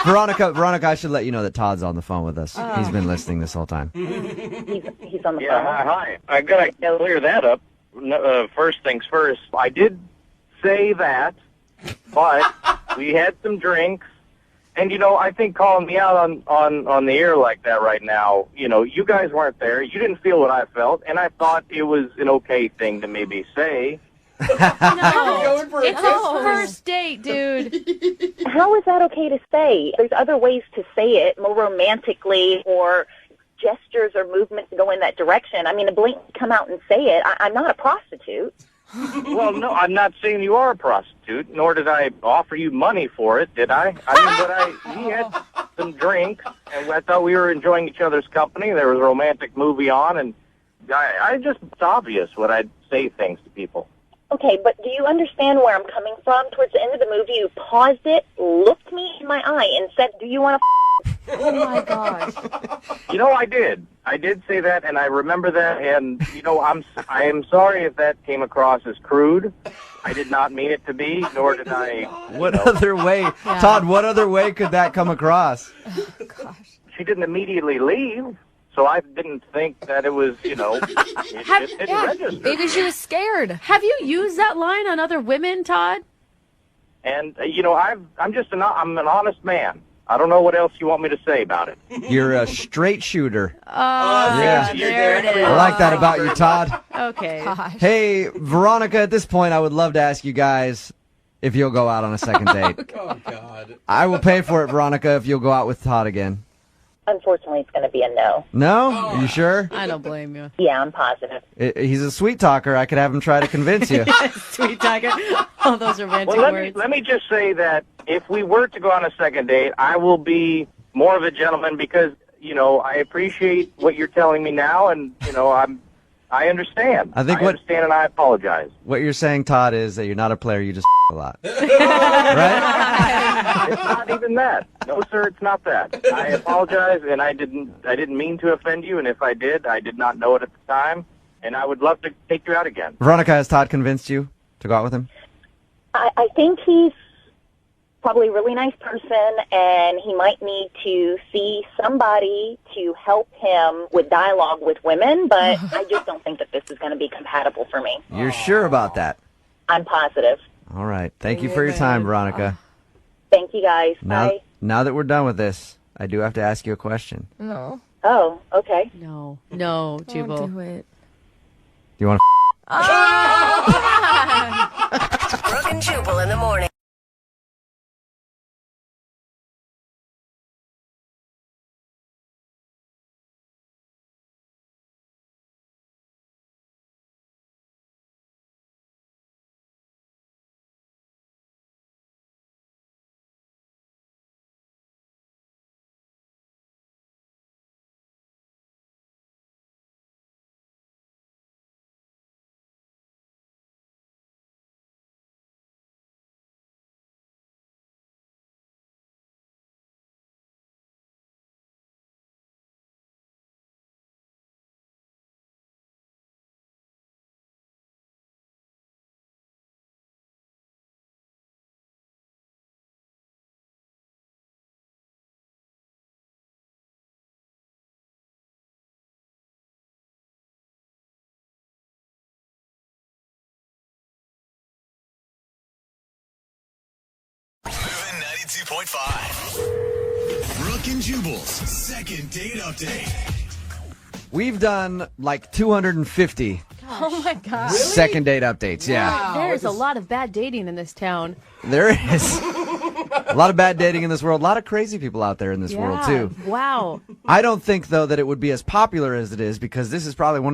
Veronica, I should let you know that Todd's on the phone with us. He's been listening this whole time. He's on the Yeah, phone. hi. I gotta clear that up. First things first. I did say that, but we had some drinks, and I think calling me out on the air like that right now, you guys weren't there. You didn't feel what I felt, and I thought it was an okay thing to maybe say. No, it's his first date, dude. How is that okay to say? There's other ways to say it, more romantically, or gestures or movements to go in that direction. I mean, to blatantly come out and say it, I'm not a prostitute. Well, no, I'm not saying you are a prostitute, nor did I offer you money for it, did I? I mean, but he had some drinks, and I thought we were enjoying each other's company. There was a romantic movie on, and it's obvious when I say things to people. Okay, but do you understand where I'm coming from? Towards the end of the movie, you paused it, looked me in my eye, and said, do you want to Oh, my gosh. I did. I did say that, and I remember that, and, I am sorry if that came across as crude. I did not mean it to be, nor did I... What other way? Todd, what other way could that come across? She didn't immediately leave, so I didn't think that it was, it didn't register. Maybe she was scared. Have you used that line on other women, Todd? And, I'm an honest man. I don't know what else you want me to say about it. You're a straight shooter. Yeah, there it is. I like that about you, Todd. Okay. Hey, Veronica, at this point, I would love to ask you guys if you'll go out on a second date. Oh, God. I will pay for it, Veronica, if you'll go out with Todd again. Unfortunately, it's going to be a no. No? Are you sure? I don't blame you. Yeah, I'm positive. He's a sweet talker. I could have him try to convince you. Sweet talker. All those romantic Well, words. let me just say that if we were to go on a second date, I will be more of a gentleman because, I appreciate what you're telling me now, and, I understand. I understand, and I apologize. What you're saying, Todd, is that you're not a player, you just a lot. Right? It's not even that. No, sir, it's not that. I apologize, and I didn't mean to offend you, and if I did not know it at the time, and I would love to take you out again. Veronica, has Todd convinced you to go out with him? I think he's probably a really nice person, and he might need to see somebody to help him with dialogue with women, but I just don't think that this is going to be compatible for me. You're sure about that? I'm positive. All right. Thank you for your time, Veronica. Thank you, guys. Bye. Now that we're done with this, I do have to ask you a question. No. Oh, okay. No, Jubal. Don't do it. Do you want Brooke and Jubal in the morning. 92.5. Brooke and Jubal's second date update. We've done like 250 Oh my God. second date updates. Yeah. There's a lot of bad dating in this town. There is. A lot of bad dating in this world. A lot of crazy people out there in this world, too. Wow. I don't think, though, that it would be as popular as it is because this is probably one of